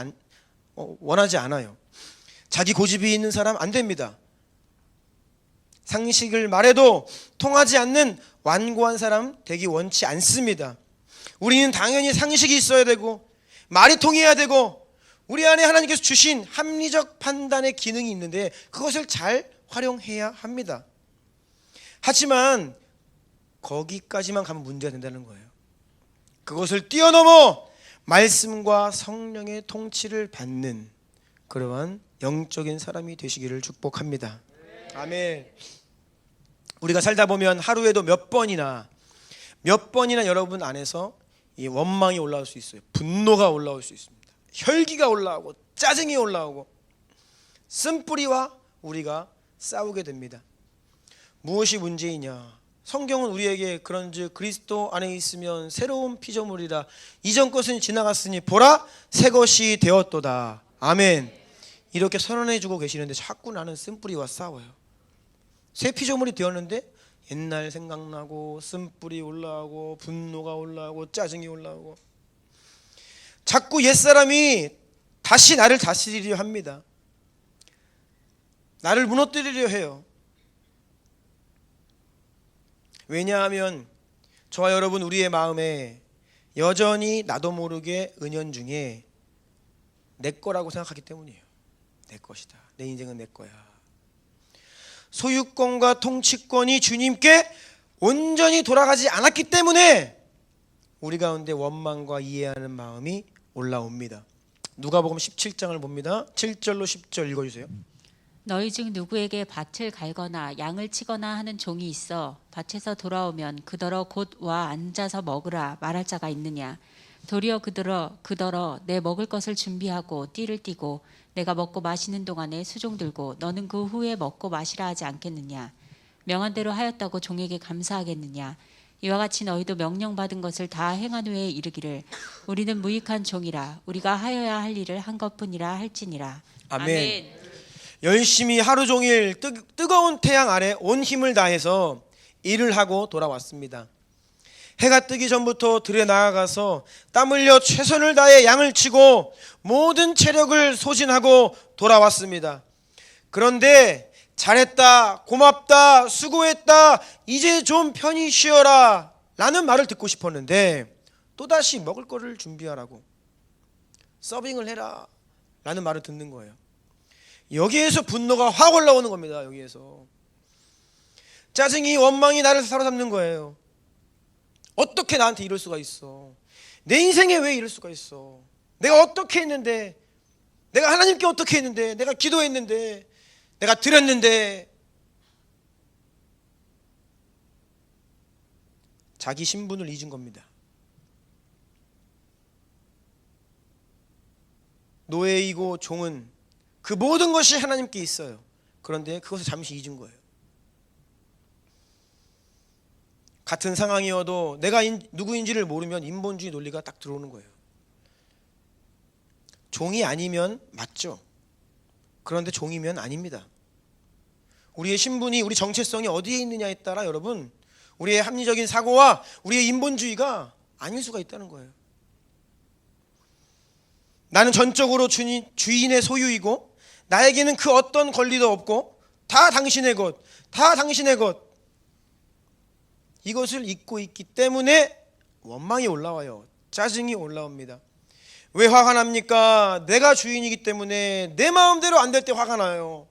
Speaker 1: 원하지 않아요. 자기 고집이 있는 사람 안 됩니다. 상식을 말해도 통하지 않는 완고한 사람 되기 원치 않습니다. 우리는 당연히 상식이 있어야 되고 말이 통해야 되고 우리 안에 하나님께서 주신 합리적 판단의 기능이 있는데 그것을 잘 활용해야 합니다. 하지만 거기까지만 가면 문제가 된다는 거예요. 그것을 뛰어넘어 말씀과 성령의 통치를 받는 그러한 영적인 사람이 되시기를 축복합니다. 아멘. 우리가 살다 보면 하루에도 몇 번이나 여러분 안에서 이 원망이 올라올 수 있어요. 분노가 올라올 수 있습니다. 혈기가 올라오고 짜증이 올라오고 쓴뿌리와 우리가 싸우게 됩니다. 무엇이 문제이냐? 성경은 우리에게 그런즉 그리스도 안에 있으면 새로운 피조물이라 이전 것은 지나갔으니 보라 새 것이 되었도다. 아멘. 이렇게 선언해 주고 계시는데 자꾸 나는 쓴뿌리와 싸워요. 새 피조물이 되었는데 옛날 생각나고 쓴뿌리 올라오고 분노가 올라오고 짜증이 올라오고 자꾸 옛사람이 다시 나를 다스리려 합니다. 나를 무너뜨리려 해요. 왜냐하면 저와 여러분 우리의 마음에 여전히 나도 모르게 은연중에 내 거라고 생각하기 때문이에요. 내 것이다. 내 인생은 내 거야. 소유권과 통치권이 주님께 온전히 돌아가지 않았기 때문에 우리 가운데 원망과 이해하는 마음이 올라옵니다. 누가복음 17장을 봅니다. 7절로 10절 읽어주세요.
Speaker 2: 너희 중 누구에게 밭을 갈거나 양을 치거나 하는 종이 있어 밭에서 돌아오면 그더러 곧 와 앉아서 먹으라 말할 자가 있느냐? 도리어 그더러 내 먹을 것을 준비하고 띠를 띠고 내가 먹고 마시는 동안에 수종 들고 너는 그 후에 먹고 마시라 하지 않겠느냐? 명한 대로 하였다고 종에게 감사하겠느냐? 이와 같이 너희도 명령받은 것을 다 행한 후에 이르기를 우리는 무익한 종이라 우리가 하여야 할 일을 한 것뿐이라 할지니라.
Speaker 1: 아멘. 열심히 하루 종일 뜨거운 태양 아래 온 힘을 다해서 일을 하고 돌아왔습니다. 해가 뜨기 전부터 들에 나아가서 땀 흘려 최선을 다해 양을 치고 모든 체력을 소진하고 돌아왔습니다. 그런데 잘했다, 고맙다, 수고했다, 이제 좀 편히 쉬어라 라는 말을 듣고 싶었는데 또다시 먹을 거를 준비하라고, 서빙을 해라 라는 말을 듣는 거예요. 여기에서 분노가 확 올라오는 겁니다. 여기에서 짜증이, 원망이 나를 사로잡는 거예요. 어떻게 나한테 이럴 수가 있어? 내 인생에 왜 이럴 수가 있어? 내가 어떻게 했는데, 내가 하나님께 어떻게 했는데, 내가 기도했는데, 내가 드렸는데. 자기 신분을 잊은 겁니다. 노예이고 종은 그 모든 것이 하나님께 있어요. 그런데 그것을 잠시 잊은 거예요. 같은 상황이어도 내가 누구인지를 모르면 인본주의 논리가 딱 들어오는 거예요. 종이 아니면 맞죠. 그런데 종이면 아닙니다. 우리의 신분이, 우리 정체성이 어디에 있느냐에 따라 여러분, 우리의 합리적인 사고와 우리의 인본주의가 아닐 수가 있다는 거예요. 나는 전적으로 주인의 소유이고 나에게는 그 어떤 권리도 없고 다 당신의 것, 다 당신의 것, 이것을 잊고 있기 때문에 원망이 올라와요. 짜증이 올라옵니다. 왜 화가 납니까? 내가 주인이기 때문에 내 마음대로 안 될 때 화가 나요.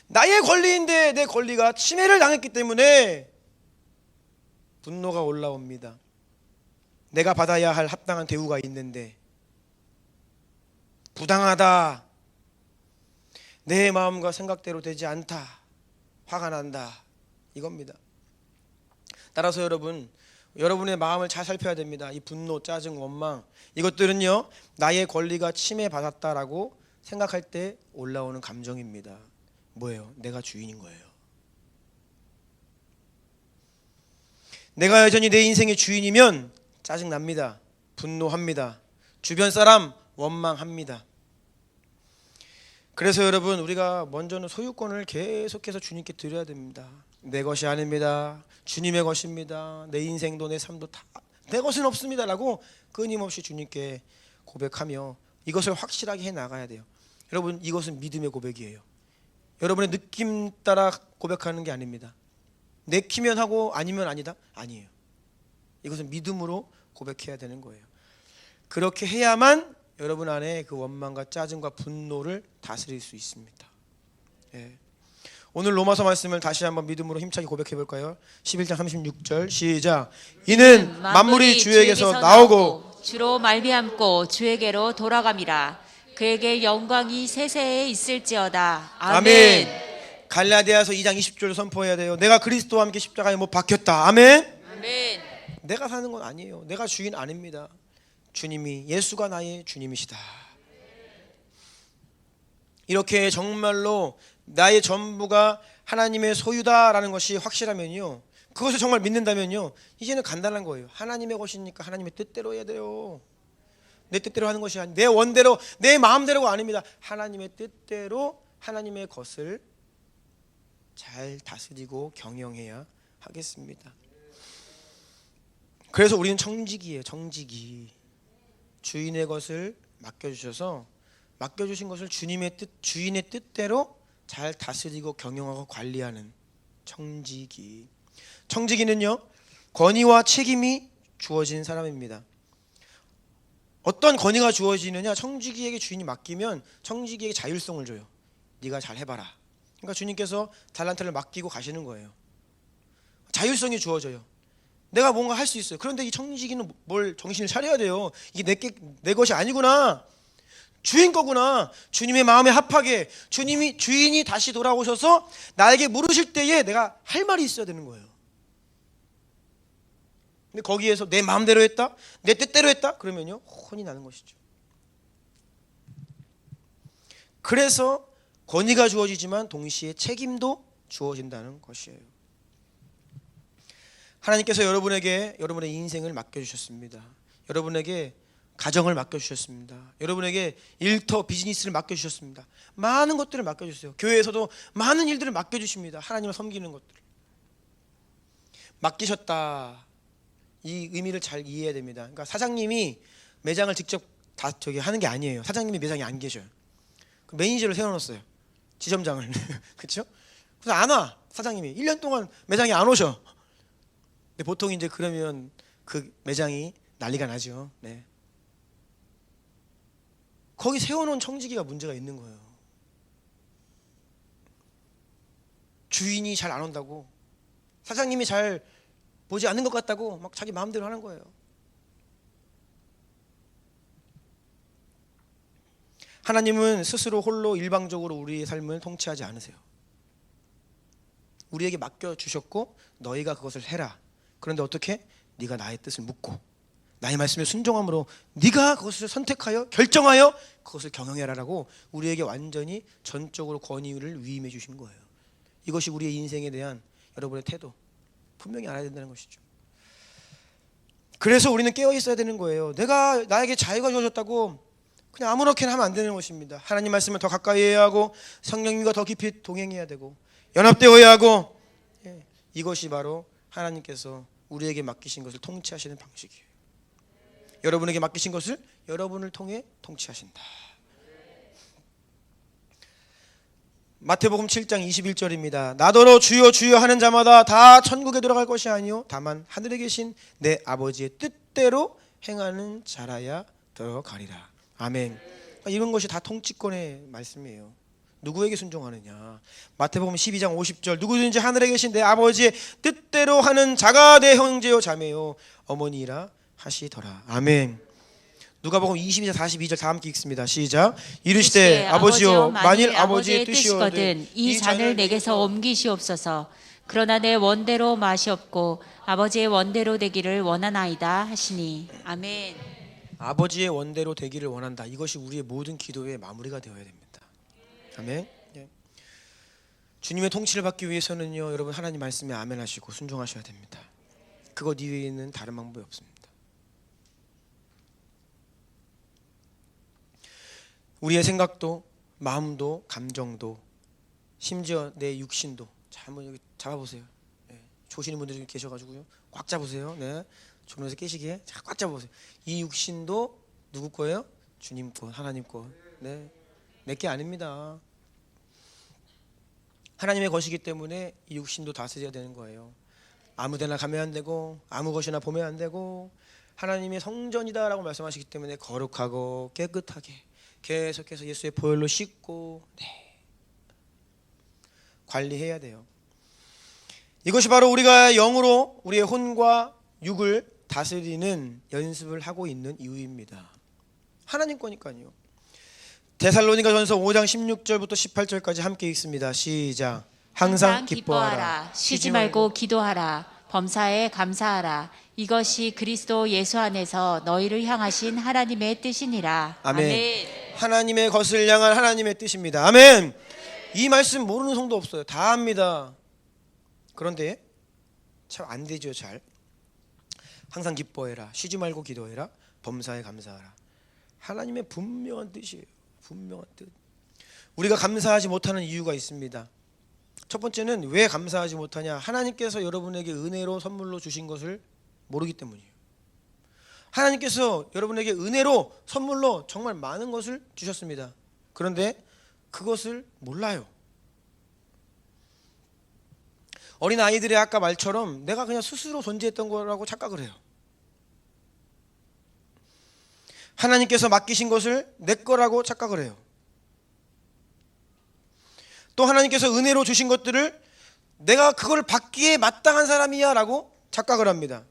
Speaker 1: 나의 권리인데 내 권리가 침해를 당했기 때문에 분노가 올라옵니다. 내가 받아야 할 합당한 대우가 있는데 부당하다, 내 마음과 생각대로 되지 않다, 화가 난다, 이겁니다. 따라서 여러분의 마음을 잘 살펴야 됩니다. 이 분노, 짜증, 원망, 이것들은요 나의 권리가 침해받았다라고 생각할 때 올라오는 감정입니다. 뭐예요? 내가 주인인 거예요. 내가 여전히 내 인생의 주인이면 짜증납니다. 분노합니다. 주변 사람 원망합니다. 그래서 여러분, 우리가 먼저는 소유권을 계속해서 주님께 드려야 됩니다. 내 것이 아닙니다. 주님의 것입니다. 내 인생도 내 삶도 다 내 것은 없습니다 라고 끊임없이 주님께 고백하며 이것을 확실하게 해 나가야 돼요. 여러분, 이것은 믿음의 고백이에요. 여러분의 느낌 따라 고백하는 게 아닙니다. 내키면 하고 아니면 아니다? 아니에요. 이것은 믿음으로 고백해야 되는 거예요. 그렇게 해야만 여러분 안에 그 원망과 짜증과 분노를 다스릴 수 있습니다. 예. 오늘 로마서 말씀을 다시 한번 믿음으로 힘차게 고백해 볼까요? 11장 36절 시작. 이는 만물이 주에게서 나오고
Speaker 2: 주로 말미암고 주에게로 돌아감이라. 그에게 영광이 세세에 있을지어다. 아멘.
Speaker 1: 갈라디아서 2장 20절 선포해야 돼요. 내가 그리스도와 함께 십자가에 못 박혔다. 아멘.
Speaker 2: 아멘.
Speaker 1: 내가 사는 건 아니에요. 내가 주인 아닙니다. 주님이, 예수가 나의 주님이시다. 이렇게 정말로 나의 전부가 하나님의 소유다라는 것이 확실하면요, 그것을 정말 믿는다면요, 이제는 간단한 거예요. 하나님의 것이니까 하나님의 뜻대로 해야 돼요. 내 뜻대로 하는 것이 아니, 내 원대로, 내 마음대로가 아닙니다. 하나님의 뜻대로 하나님의 것을 잘 다스리고 경영해야 하겠습니다. 그래서 우리는 청지기예요. 청지기. 주인의 것을 맡겨주셔서, 맡겨주신 것을 주님의 뜻, 주인의 뜻대로 잘 다스리고 경영하고 관리하는 청지기. 청지기는요, 권위와 책임이 주어진 사람입니다. 어떤 권위가 주어지느냐? 청지기에게 주인이 맡기면 청지기에게 자율성을 줘요. 네가 잘 해봐라. 그러니까 주님께서 달란트를 맡기고 가시는 거예요. 자율성이 주어져요. 내가 뭔가 할 수 있어요. 그런데 이 청지기는 뭘 정신을 차려야 돼요. 이게 내 것이 아니구나. 주인 거구나. 주님의 마음에 합하게 주인이 다시 돌아오셔서 나에게 물으실 때에 내가 할 말이 있어야 되는 거예요. 근데 거기에서 내 마음대로 했다, 내 뜻대로 했다, 그러면요 혼이 나는 것이죠. 그래서 권위가 주어지지만 동시에 책임도 주어진다는 것이에요. 하나님께서 여러분에게 여러분의 인생을 맡겨주셨습니다. 여러분에게 가정을 맡겨주셨습니다. 여러분에게 일터 비즈니스를 맡겨주셨습니다. 많은 것들을 맡겨주세요. 교회에서도 많은 일들을 맡겨주십니다. 하나님을 섬기는 것들을 맡기셨다, 이 의미를 잘 이해해야 됩니다. 그러니까 사장님이 매장을 직접 다 하는 게 아니에요. 사장님이 매장에 안 계셔요. 그 매니저를 세워놨어요, 지점장을. 그렇죠? 그래서 안 와. 사장님이 1년 동안 매장에 안 오셔. 근데 보통 이제 그러면 그 매장이 난리가 나죠. 네. 거기 세워놓은 청지기가 문제가 있는 거예요. 주인이 잘 안 온다고, 사장님이 잘 보지 않는 것 같다고 막 자기 마음대로 하는 거예요. 하나님은 스스로 홀로 일방적으로 우리의 삶을 통치하지 않으세요. 우리에게 맡겨주셨고 너희가 그것을 해라. 그런데 어떻게? 네가 나의 뜻을 묻고 나의 말씀에 순종함으로 네가 그것을 선택하여 결정하여 그것을 경영해라라고 우리에게 완전히 전적으로 권위를 위임해 주신 거예요. 이것이 우리의 인생에 대한 여러분의 태도, 분명히 알아야 된다는 것이죠. 그래서 우리는 깨어 있어야 되는 거예요. 내가 나에게 자유가 주어졌다고 그냥 아무렇게나 하면 안 되는 것입니다. 하나님 말씀을 더 가까이 해야 하고 성령님과 더 깊이 동행해야 되고 연합되어야 하고, 이것이 바로 하나님께서 우리에게 맡기신 것을 통치하시는 방식이에요. 여러분에게 맡기신 것을 여러분을 통해 통치하신다. 마태복음 7장 21절입니다. 나더러 주여 주여 하는 자마다 다 천국에 들어갈 것이 아니요 다만 하늘에 계신 내 아버지의 뜻대로 행하는 자라야 들어가리라. 아멘. 이런 것이 다 통치권의 말씀이에요. 누구에게 순종하느냐. 마태복음 12장 50절 누구든지 하늘에 계신 내 아버지의 뜻대로 하는 자가 내 형제요 자매요 어머니라 하시더라. 아멘. 누가복음 22장 42절 다 함께 읽습니다. 시작. 이르시되 아버지여 만일 아버지의 뜻이거든
Speaker 2: 이 잔을 내게서 옮기시옵소서. 그러나 내 원대로 마시옵고 아버지의 원대로 되기를 원하나이다 하시니. 아멘.
Speaker 1: 아버지의 원대로 되기를 원한다. 이것이 우리의 모든 기도의 마무리가 되어야 됩니다. 아멘. 주님의 통치를 받기 위해서는요 여러분 하나님 말씀에 아멘 하시고 순종하셔야 됩니다. 그것 이외에는 다른 방법이 없습니다. 우리의 생각도 마음도 감정도 심지어 내 육신도 자 한번 여기 잡아보세요. 조시는 분들이 계셔가지고요 꽉 잡으세요. 네, 조론에서 깨시게 꽉 잡아보세요. 이 육신도 누구 거예요? 주님 거, 하나님 거. 네, 내 게 아닙니다. 하나님의 것이기 때문에 이 육신도 다스려야 되는 거예요. 아무데나 가면 안 되고 아무 것이나 보면 안 되고 하나님의 성전이다라고 말씀하시기 때문에 거룩하고 깨끗하게 계속해서 예수의 보혈로 씻고 관리해야 돼요. 이것이 바로 우리가 영으로 우리의 혼과 육을 다스리는 연습을 하고 있는 이유입니다. 하나님 거니까요. 데살로니가전서 5장 16절부터 18절까지 함께 읽습니다. 시작. 항상 기뻐하라.
Speaker 2: 쉬지 말고 기도하라. 범사에 감사하라. 이것이 그리스도 예수 안에서 너희를 향하신 하나님의 뜻이니라.
Speaker 1: 아멘.
Speaker 2: 아멘.
Speaker 1: 하나님의 것을 향한 하나님의 뜻입니다. 아멘. 이 말씀 모르는 성도 없어요. 다 압니다. 그런데 참 안 되죠. 잘. 항상 기뻐해라. 쉬지 말고 기도해라. 범사에 감사하라. 하나님의 분명한 뜻이에요. 분명한 뜻. 우리가 감사하지 못하는 이유가 있습니다. 첫 번째는 왜 감사하지 못하냐? 하나님께서 여러분에게 은혜로 선물로 주신 것을 모르기 때문이에요. 하나님께서 여러분에게 은혜로 선물로 정말 많은 것을 주셨습니다. 그런데 그것을 몰라요. 어린 아이들의 아까 말처럼 내가 그냥 스스로 존재했던 거라고 착각을 해요. 하나님께서 맡기신 것을 내 거라고 착각을 해요. 또 하나님께서 은혜로 주신 것들을 내가 그걸 받기에 마땅한 사람이야 라고 착각을 합니다.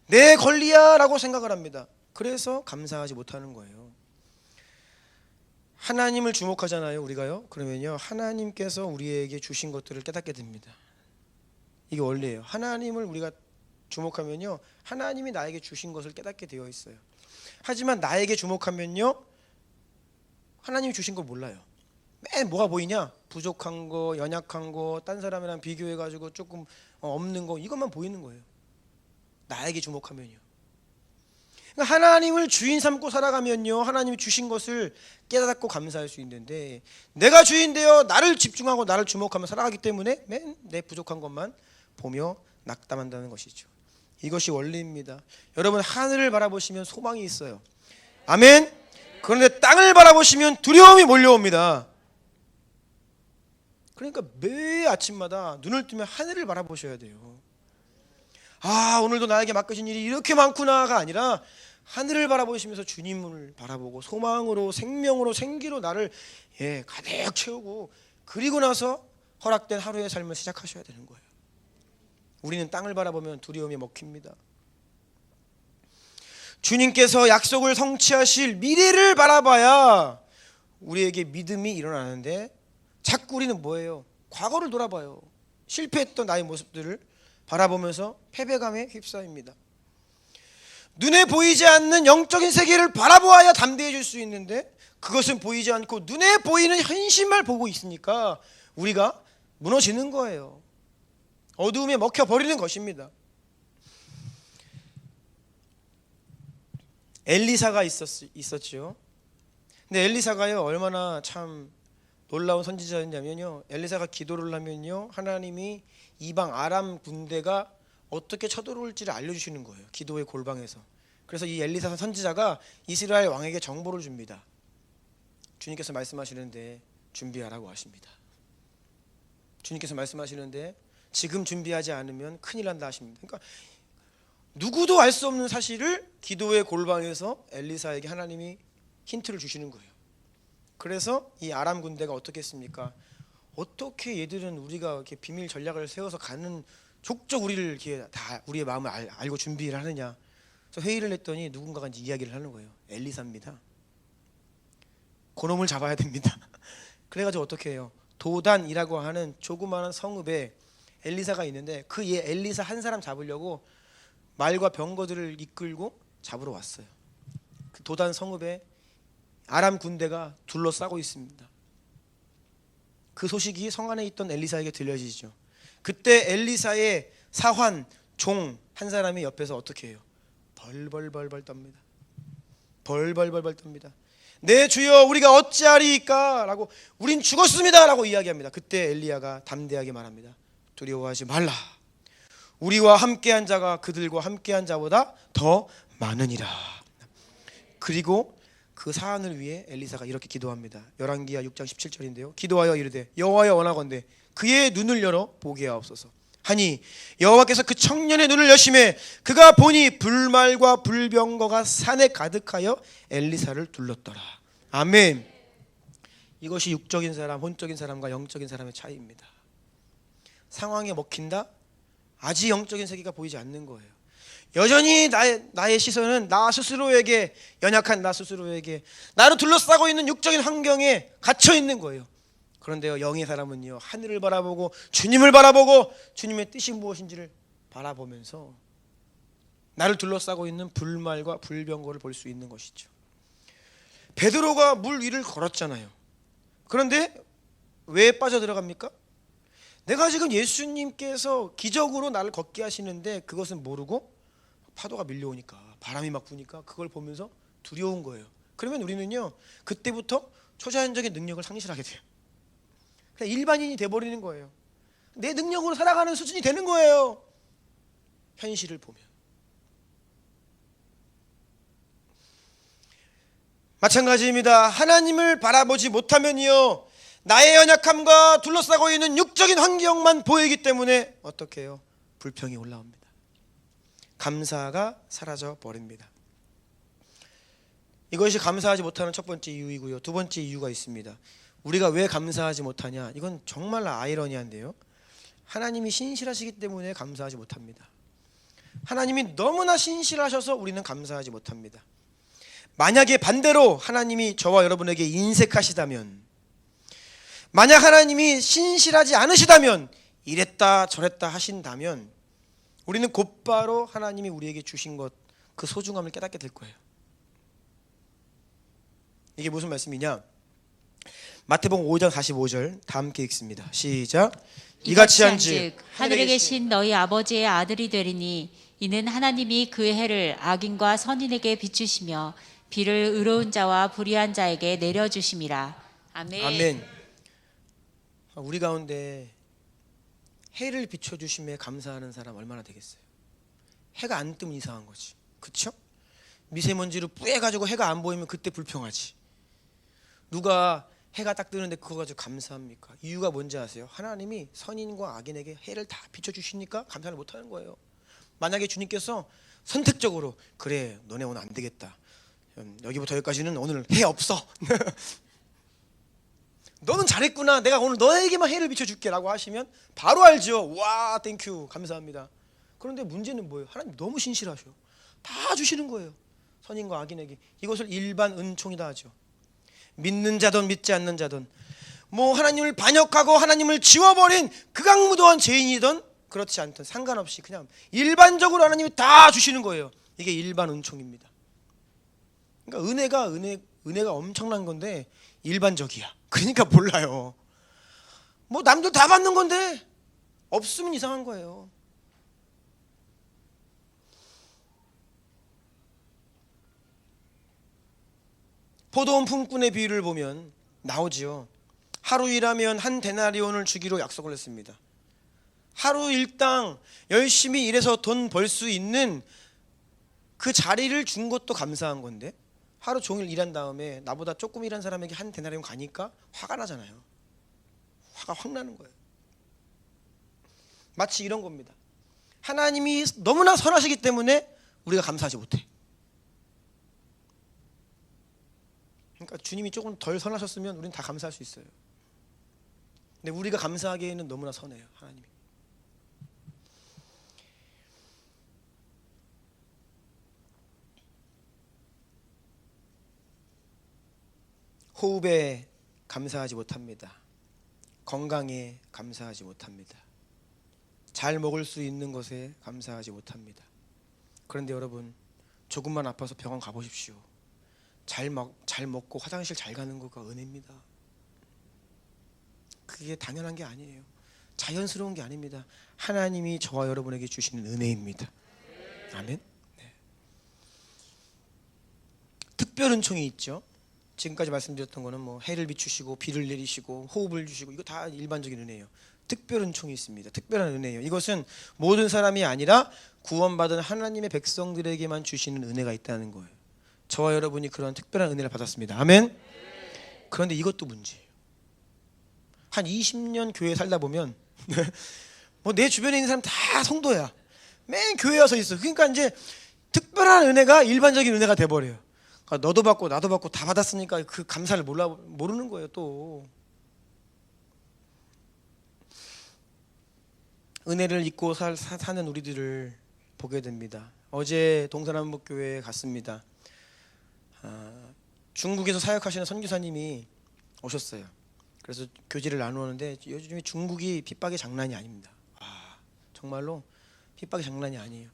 Speaker 1: 내 권리야 라고 생각을 합니다. 그래서 감사하지 못하는 거예요. 하나님을 주목하잖아요, 우리가요. 그러면요, 하나님께서 우리에게 주신 것들을 깨닫게 됩니다. 이게 원리예요. 하나님을 우리가 주목하면요, 하나님이 나에게 주신 것을 깨닫게 되어 있어요. 하지만 나에게 주목하면요, 하나님이 주신 걸 몰라요. 맨 뭐가 보이냐? 부족한 거, 연약한 거, 딴 사람이랑 비교해가지고 조금 없는 거, 이것만 보이는 거예요. 나에게 주목하면요. 그러니까 하나님을 주인 삼고 살아가면요, 하나님이 주신 것을 깨닫고 감사할 수 있는데, 내가 주인되어 나를 집중하고 나를 주목하며 살아가기 때문에 맨 내 부족한 것만 보며 낙담한다는 것이죠. 이것이 원리입니다. 여러분, 하늘을 바라보시면 소망이 있어요. 아멘. 그런데 땅을 바라보시면 두려움이 몰려옵니다. 그러니까 매 아침마다 눈을 뜨면 하늘을 바라보셔야 돼요. 아, 오늘도 나에게 맡겨진 일이 이렇게 많구나가 아니라 하늘을 바라보시면서 주님을 바라보고 소망으로, 생명으로, 생기로 나를 가득 채우고, 그리고 나서 허락된 하루의 삶을 시작하셔야 되는 거예요. 우리는 땅을 바라보면 두려움이 먹힙니다. 주님께서 약속을 성취하실 미래를 바라봐야 우리에게 믿음이 일어나는데, 자꾸 우리는 뭐예요? 과거를 돌아봐요. 실패했던 나의 모습들을 바라보면서 패배감에 휩싸입니다. 눈에 보이지 않는 영적인 세계를 바라보아야 담대해질 수 있는데, 그것은 보이지 않고 눈에 보이는 현실만 보고 있으니까 우리가 무너지는 거예요. 어두움에 먹혀버리는 것입니다. 엘리사가 있었죠. 근데 엘리사가요, 얼마나 참 놀라운 선지자였냐면요, 엘리사가 기도를 하면요, 하나님이 이방 아람 군대가 어떻게 쳐들어올지를 알려주시는 거예요. 기도의 골방에서. 그래서 이 엘리사 선지자가 이스라엘 왕에게 정보를 줍니다. 주님께서 말씀하시는데 준비하라고 하십니다. 주님께서 말씀하시는데 지금 준비하지 않으면 큰일 난다 하십니다. 그러니까 누구도 알 수 없는 사실을 기도의 골방에서 엘리사에게 하나님이 힌트를 주시는 거예요. 그래서 이 아람 군대가 어떻게 했습니까? 어떻게 얘들은 우리가 이렇게 비밀 전략을 세워서 가는 족족 우리를 이렇게 다 우리의 마음을 알고 준비를 하느냐. 그래서 회의를 했더니 누군가가 이제 이야기를 하는 거예요. 엘리사입니다. 그놈을 잡아야 됩니다. 그래가지고 어떻게 해요? 도단이라고 하는 조그마한 성읍에 엘리사가 있는데, 그 엘리사 한 사람 잡으려고 말과 병거들을 이끌고 잡으러 왔어요. 그 도단 성읍에 아람 군대가 둘러싸고 있습니다. 그 소식이 성 안에 있던 엘리사에게 들려지죠. 그때 엘리사의 사환, 종 한 사람이 옆에서 어떻게 해요? 벌벌벌벌 떱니다. 벌벌벌벌 떱니다. 네 주여, 우리가 어찌하리이까? 라고, 우린 죽었습니다 라고 이야기합니다. 그때 엘리야가 담대하게 말합니다. 두려워하지 말라. 우리와 함께한 자가 그들과 함께한 자보다 더 많으니라. 그리고 그 사안을 위해 엘리사가 이렇게 기도합니다. 열왕기하 6장 17절인데요. 기도하여 이르되 여호와여 원하건대 그의 눈을 열어 보게 하옵소서 하니, 여호와께서 그 청년의 눈을 여심해 그가 보니 불말과 불병거가 산에 가득하여 엘리사를 둘렀더라. 아멘. 이것이 육적인 사람, 혼적인 사람과 영적인 사람의 차이입니다. 상황에 먹힌다? 아직 영적인 세계가 보이지 않는 거예요. 여전히 나의 시선은 나 스스로에게, 연약한 나 스스로에게, 나를 둘러싸고 있는 육적인 환경에 갇혀 있는 거예요. 그런데요, 영의 사람은요, 하늘을 바라보고 주님을 바라보고 주님의 뜻이 무엇인지를 바라보면서 나를 둘러싸고 있는 불말과 불병거를 볼 수 있는 것이죠. 베드로가 물 위를 걸었잖아요. 그런데 왜 빠져들어갑니까? 내가 지금 예수님께서 기적으로 나를 걷게 하시는데 그것은 모르고 파도가 밀려오니까, 바람이 막 부니까 그걸 보면서 두려운 거예요. 그러면 우리는요, 그때부터 초자연적인 능력을 상실하게 돼요. 그냥 일반인이 돼버리는 거예요. 내 능력으로 살아가는 수준이 되는 거예요. 현실을 보면. 마찬가지입니다. 하나님을 바라보지 못하면요, 나의 연약함과 둘러싸고 있는 육적인 환경만 보이기 때문에 어떻게 해요? 불평이 올라옵니다. 감사가 사라져 버립니다. 이것이 감사하지 못하는 첫 번째 이유이고요. 두 번째 이유가 있습니다. 우리가 왜 감사하지 못하냐? 이건 정말 아이러니한데요. 하나님이 신실하시기 때문에 감사하지 못합니다. 하나님이 너무나 신실하셔서 우리는 감사하지 못합니다. 만약에 반대로 하나님이 저와 여러분에게 인색하시다면, 만약 하나님이 신실하지 않으시다면, 이랬다 저랬다 하신다면, 우리는 곧바로 하나님이 우리에게 주신 것, 그 소중함을 깨닫게 될 거예요. 이게 무슨 말씀이냐? 마태복음 5장 45절 다 함께 읽습니다. 시작. 이같이 한즉
Speaker 2: 하늘에 계신 너희 아버지의 아들이 되리니 이는 하나님이 그의 해를 악인과 선인에게 비추시며 비를 의로운 자와 불의한 자에게 내려주심이라. 아멘.
Speaker 1: 아멘. 우리 가운데 해를 비춰주심에 감사하는 사람 얼마나 되겠어요? 해가 안 뜨면 이상한 거지, 그렇죠? 미세먼지로 뿌해가지고 해가 안 보이면 그때 불평하지. 누가 해가 딱 뜨는데 그거 가지고 감사합니까? 이유가 뭔지 아세요? 하나님이 선인과 악인에게 해를 다 비춰주시니까 감사를 못하는 거예요. 만약에 주님께서 선택적으로 그래 너네 오늘 안 되겠다, 여기부터 여기까지는 오늘 해 없어 너는 잘했구나, 내가 오늘 너에게만 해를 비춰줄게 라고 하시면 바로 알죠. 와 땡큐 감사합니다. 그런데 문제는 뭐예요? 하나님 너무 신실하셔. 다 주시는 거예요. 선인과 악인에게. 이것을 일반 은총이다 하죠. 믿는 자든 믿지 않는 자든, 뭐 하나님을 반역하고 하나님을 지워버린 극악무도한 죄인이든 그렇지 않든 상관없이 그냥 일반적으로 하나님이 다 주시는 거예요. 이게 일반 은총입니다. 그러니까 은혜가 엄청난 건데 일반적이야. 그러니까 몰라요. 뭐 남들 다 받는 건데 없으면 이상한 거예요. 포도원 품꾼의 비유를 보면 나오지요. 하루 일하면 한 데나리온을 주기로 약속을 했습니다. 하루 일당 열심히 일해서 돈 벌 수 있는 그 자리를 준 것도 감사한 건데, 하루 종일 일한 다음에 나보다 조금 일한 사람에게 한 데나리온 가니까 화가 나잖아요. 화가 확 나는 거예요. 마치 이런 겁니다. 하나님이 너무나 선하시기 때문에 우리가 감사하지 못해. 그러니까 주님이 조금 덜 선하셨으면 우리는 다 감사할 수 있어요. 근데 우리가 감사하기에는 너무나 선해요, 하나님이. 호흡에 감사하지 못합니다. 건강에 감사하지 못합니다. 잘 먹을 수 있는 것에 감사하지 못합니다. 그런데 여러분, 조금만 아파서 병원 가보십시오. 잘 먹고 화장실 잘 가는 거가 은혜입니다. 그게 당연한 게 아니에요. 자연스러운 게 아닙니다. 하나님이 저와 여러분에게 주시는 은혜입니다. 아멘. 네. 특별 은총이 있죠. 지금까지 말씀드렸던 거는 뭐 해를 비추시고 비를 내리시고 호흡을 주시고, 이거 다 일반적인 은혜예요. 특별 은총이 있습니다. 특별한 은혜예요. 이것은 모든 사람이 아니라 구원받은 하나님의 백성들에게만 주시는 은혜가 있다는 거예요. 저와 여러분이 그런 특별한 은혜를 받았습니다. 아멘. 그런데 이것도 문제예요. 한 20년 교회에 살다 보면 뭐 내 주변에 있는 사람 다 성도야. 맨 교회에 와서 있어. 그러니까 이제 특별한 은혜가 일반적인 은혜가 돼버려요. 그러니까 너도 받고 나도 받고 다 받았으니까 그 감사를 모르는 거예요. 또 은혜를 잊고 사는 우리들을 보게 됩니다. 어제 동서남북교회에 갔습니다. 중국에서 사역하시는 선교사님이 오셨어요. 그래서 교제를 나누었는데 요즘에 중국이 핍박이 장난이 아닙니다. 정말로 핍박이 장난이 아니에요.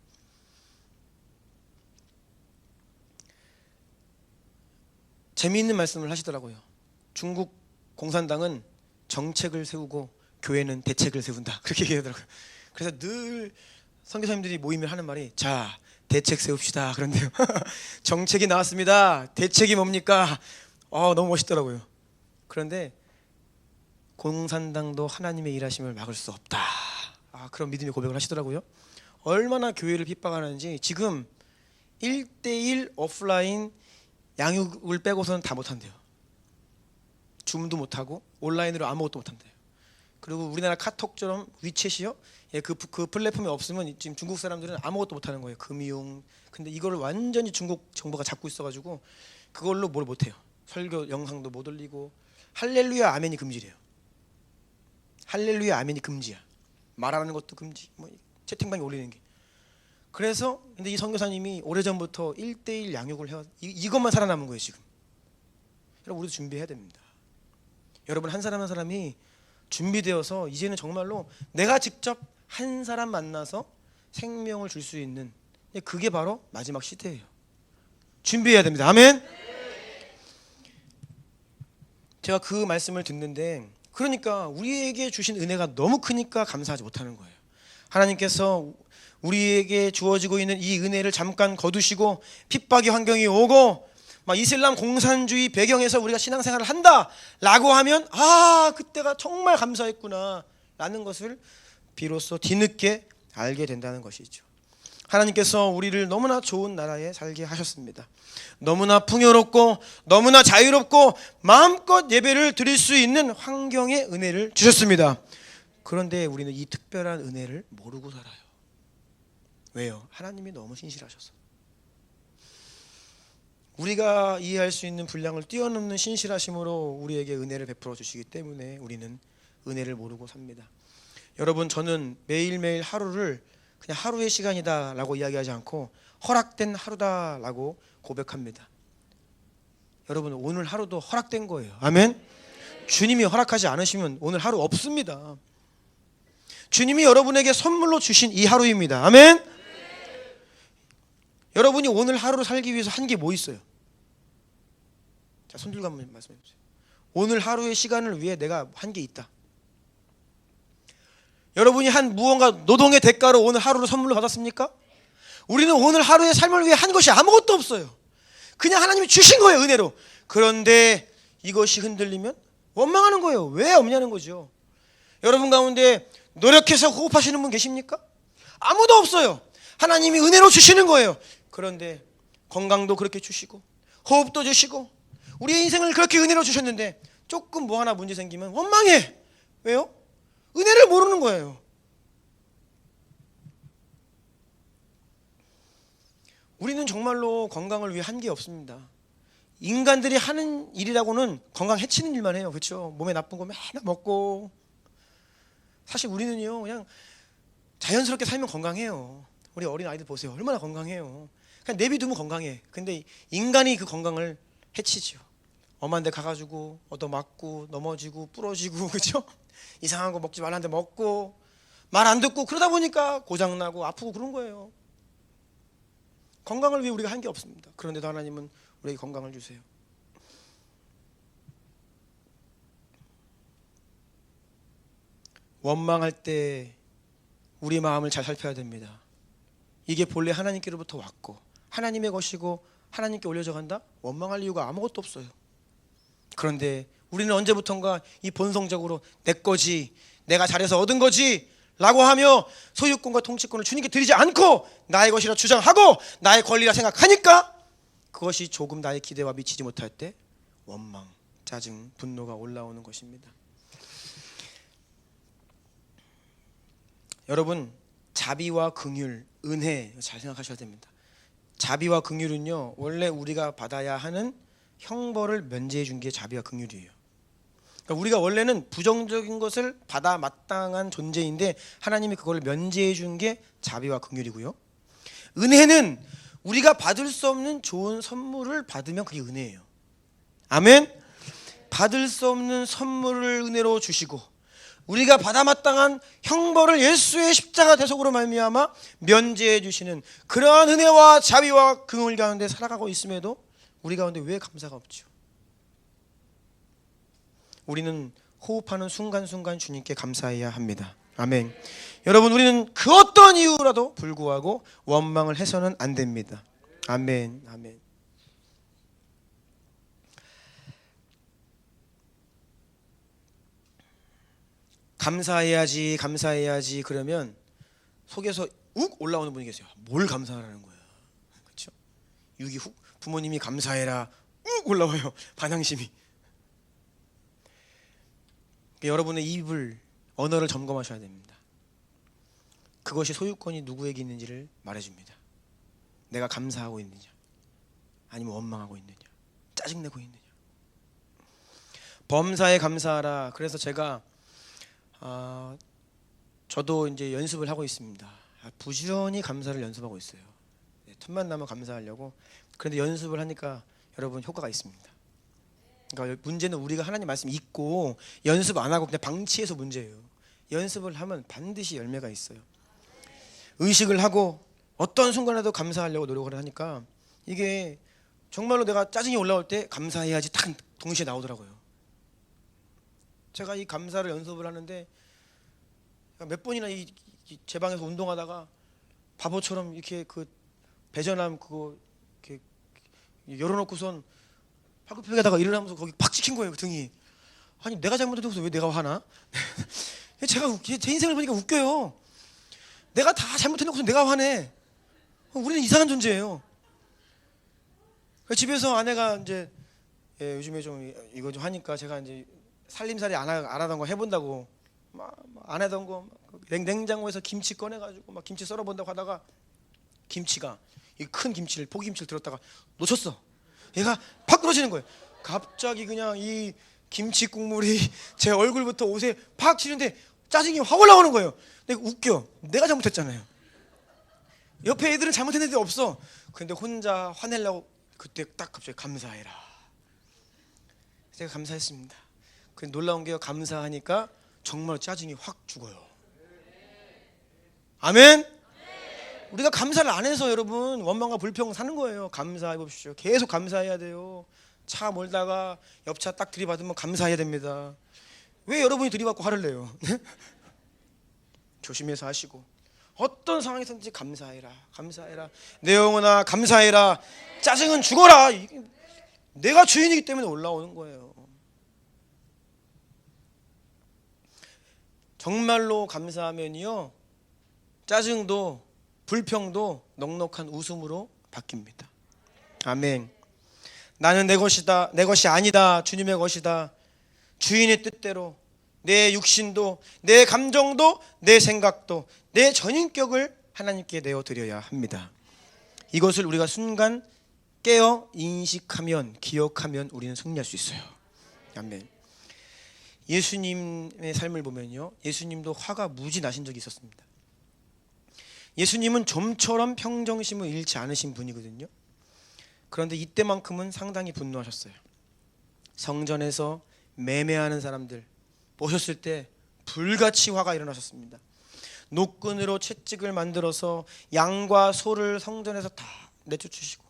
Speaker 1: 재미있는 말씀을 하시더라고요. 중국 공산당은 정책을 세우고 교회는 대책을 세운다, 그렇게 얘기하더라고요. 그래서 늘 선교사님들이 모이면 하는 말이, 자 대책 세웁시다 그런데요. 정책이 나왔습니다. 대책이 뭡니까? 너무 멋있더라고요. 그런데 공산당도 하나님의 일하심을 막을 수 없다, 그런 믿음의 고백을 하시더라고요. 얼마나 교회를 핍박하는지. 지금 1:1 오프라인 양육을 빼고서는 다 못한대요. 줌도 못하고 온라인으로 아무것도 못한대요. 그리고 우리나라 카톡처럼 위챗이요, 그 플랫폼이 없으면 지금 중국 사람들은 아무것도 못하는 거예요. 금이용. 근데 이거를 완전히 중국 정부가 잡고 있어가지고 그걸로 뭘 못해요. 설교 영상도 못 올리고. 할렐루야 아멘이 금지래요. 할렐루야 아멘이 금지야. 말하는 것도 금지, 뭐 채팅방에 올리는 게. 그래서 근데 이 선교사님이 오래전부터 1대1 양육을 해왔 이것만 살아남은 거예요 지금. 여러분 우리도 준비해야 됩니다. 여러분 한 사람 한 사람이 준비되어서 이제는 정말로 내가 직접 한 사람 만나서 생명을 줄 수 있는 그게 바로 마지막 시대예요. 준비해야 됩니다. 아멘. 제가 그 말씀을 듣는데 그러니까 우리에게 주신 은혜가 너무 크니까 감사하지 못하는 거예요. 하나님께서 우리에게 주어지고 있는 이 은혜를 잠깐 거두시고 핍박의 환경이 오고 막 이슬람 공산주의 배경에서 우리가 신앙생활을 한다라고 하면 그때가 정말 감사했구나 라는 것을 비로소 뒤늦게 알게 된다는 것이죠. 하나님께서 우리를 너무나 좋은 나라에 살게 하셨습니다. 너무나 풍요롭고 너무나 자유롭고 마음껏 예배를 드릴 수 있는 환경의 은혜를 주셨습니다. 그런데 우리는 이 특별한 은혜를 모르고 살아요. 왜요? 하나님이 너무 신실하셔서. 우리가 이해할 수 있는 분량을 뛰어넘는 신실하심으로 우리에게 은혜를 베풀어 주시기 때문에 우리는 은혜를 모르고 삽니다. 여러분 저는 매일매일 하루를 그냥 하루의 시간이다 라고 이야기하지 않고 허락된 하루다 라고 고백합니다. 여러분 오늘 하루도 허락된 거예요. 아멘. 주님이 허락하지 않으시면 오늘 하루 없습니다. 주님이 여러분에게 선물로 주신 이 하루입니다. 아멘. 여러분이 오늘 하루를 살기 위해서 한 게 뭐 있어요? 자, 손 들고 한번 말씀해 보세요. 오늘 하루의 시간을 위해 내가 한 게 있다. 여러분이 한 무언가 노동의 대가로 오늘 하루를 선물로 받았습니까? 우리는 오늘 하루의 삶을 위해 한 것이 아무것도 없어요. 그냥 하나님이 주신 거예요, 은혜로. 그런데 이것이 흔들리면 원망하는 거예요. 왜 없냐는 거죠. 여러분 가운데 노력해서 호흡하시는 분 계십니까? 아무도 없어요. 하나님이 은혜로 주시는 거예요. 그런데 건강도 그렇게 주시고 호흡도 주시고 우리의 인생을 그렇게 은혜로 주셨는데 조금 뭐 하나 문제 생기면 원망해. 왜요? 은혜를 모르는 거예요. 우리는 정말로 건강을 위해 한 게 없습니다. 인간들이 하는 일이라고는 건강 해치는 일만 해요. 그렇죠? 몸에 나쁜 거 맨날 먹고. 사실 우리는요 그냥 자연스럽게 살면 건강해요. 우리 어린 아이들 보세요. 얼마나 건강해요. 그냥 내비두면 건강해. 근데 인간이 그 건강을 해치죠. 엄한 데 가가지고 얻어맞고 넘어지고 부러지고 그죠? 이상한 거 먹지 말라는데 먹고 말 안 듣고 그러다 보니까 고장나고 아프고 그런 거예요. 건강을 위해 우리가 한 게 없습니다. 그런데도 하나님은 우리에게 건강을 주세요. 원망할 때 우리 마음을 잘 살펴야 됩니다. 이게 본래 하나님께로부터 왔고 하나님의 것이고 하나님께 올려져 간다? 원망할 이유가 아무것도 없어요. 그런데 우리는 언제부턴가 이 본성적으로 내 거지, 내가 잘해서 얻은 거지 라고 하며 소유권과 통치권을 주님께 드리지 않고 나의 것이라 주장하고 나의 권리라 생각하니까 그것이 조금 나의 기대와 미치지 못할 때 원망, 짜증, 분노가 올라오는 것입니다. 여러분 자비와 긍휼, 은혜 잘 생각하셔야 됩니다. 자비와 긍휼은요 원래 우리가 받아야 하는 형벌을 면제해 준 게 자비와 긍휼이에요. 그러니까 우리가 원래는 부정적인 것을 받아 마땅한 존재인데 하나님이 그걸 면제해 준 게 자비와 긍휼이고요. 은혜는 우리가 받을 수 없는 좋은 선물을 받으면 그게 은혜예요. 아멘. 받을 수 없는 선물을 은혜로 주시고 우리가 받아 마땅한 형벌을 예수의 십자가 대속으로 말미암아 면제해 주시는 그러한 은혜와 자비와 긍휼 가운데 살아가고 있음에도 우리 가운데 왜 감사가 없죠? 우리는 호흡하는 순간순간 주님께 감사해야 합니다. 아멘. 여러분 우리는 그 어떤 이유라도 불구하고 원망을 해서는 안 됩니다. 아멘. 아멘. 감사해야지 감사해야지 그러면 속에서 욱 올라오는 분이 계세요. 뭘 감사하라는 거야. 그렇죠? 육이 훅 부모님이 감사해라 욱 올라와요. 반항심이. 여러분의 입을 언어를 점검하셔야 됩니다. 그것이 소유권이 누구에게 있는지를 말해줍니다. 내가 감사하고 있느냐 아니면 원망하고 있느냐 짜증내고 있느냐. 범사에 감사하라. 그래서 제가 저도 이제 연습을 하고 있습니다. 부지런히 감사를 연습하고 있어요. 틈만 나면 감사하려고. 그런데 연습을 하니까 여러분 효과가 있습니다. 그러니까 문제는 우리가 하나님 말씀 읽고 연습 안 하고 그냥 방치해서 문제예요. 연습을 하면 반드시 열매가 있어요. 의식을 하고 어떤 순간에도 감사하려고 노력을 하니까 이게 정말로 내가 짜증이 올라올 때 감사해야지 딱 동시에 나오더라고요. 제가 이 감사를 연습을 하는데 몇 번이나 제 방에서 운동하다가 바보처럼 이렇게 그 배전함 그거 이렇게 열어놓고선 팔굽혀펴기하다가 일어나면서 거기 팍 찍힌 거예요, 그 등이. 아니 내가 잘못해서 왜 내가 화나? 제가 제 인생을 보니까 웃겨요. 내가 다 잘못해놓고서 내가 화내. 우리는 이상한 존재예요. 집에서 아내가 이제 요즘에 좀 이거 좀 하니까 제가 이제 살림살이 안 하던 거 해본다고 막 안 하던 거 냉장고에서 김치 꺼내가지고 막 김치 썰어본다고 하다가 김치가 이 큰 김치를 포기김치를 들었다가 놓쳤어. 얘가 팍 떨어지는 거예요. 갑자기 그냥 이 김치 국물이 제 얼굴부터 옷에 팍 튀는데 짜증이 확 올라오는 거예요. 근데 웃겨. 내가 잘못했잖아요. 옆에 애들은 잘못했는데 없어. 근데 혼자 화내려고 그때 딱 갑자기 감사해라. 제가 감사했습니다. 그 놀라운 게요. 감사하니까 정말 짜증이 확 죽어요. 아멘. 우리가 감사를 안 해서 여러분 원망과 불평 사는 거예요. 감사해 봅시오. 계속 감사해야 돼요. 차 몰다가 옆차 딱 들이받으면 감사해야 됩니다. 왜 여러분이 들이받고 화를 내요? 조심해서 하시고 어떤 상황에서든지 감사해라. 감사해라. 내 영혼아 감사해라. 짜증은 죽어라. 내가 주인이기 때문에 올라오는 거예요. 정말로 감사하면요 짜증도 불평도 넉넉한 웃음으로 바뀝니다. 아멘. 나는 내 것이다. 내 것이 아니다. 주님의 것이다. 주인의 뜻대로 내 육신도 내 감정도 내 생각도 내 전인격을 하나님께 내어드려야 합니다. 이것을 우리가 순간 깨어 인식하면 기억하면 우리는 승리할 수 있어요. 아멘. 예수님의 삶을 보면요 예수님도 화가 무지 나신 적이 있었습니다. 예수님은 좀처럼 평정심을 잃지 않으신 분이거든요. 그런데 이때만큼은 상당히 분노하셨어요. 성전에서 매매하는 사람들 보셨을 때 불같이 화가 일어나셨습니다. 노끈으로 채찍을 만들어서 양과 소를 성전에서 다 내쫓으시고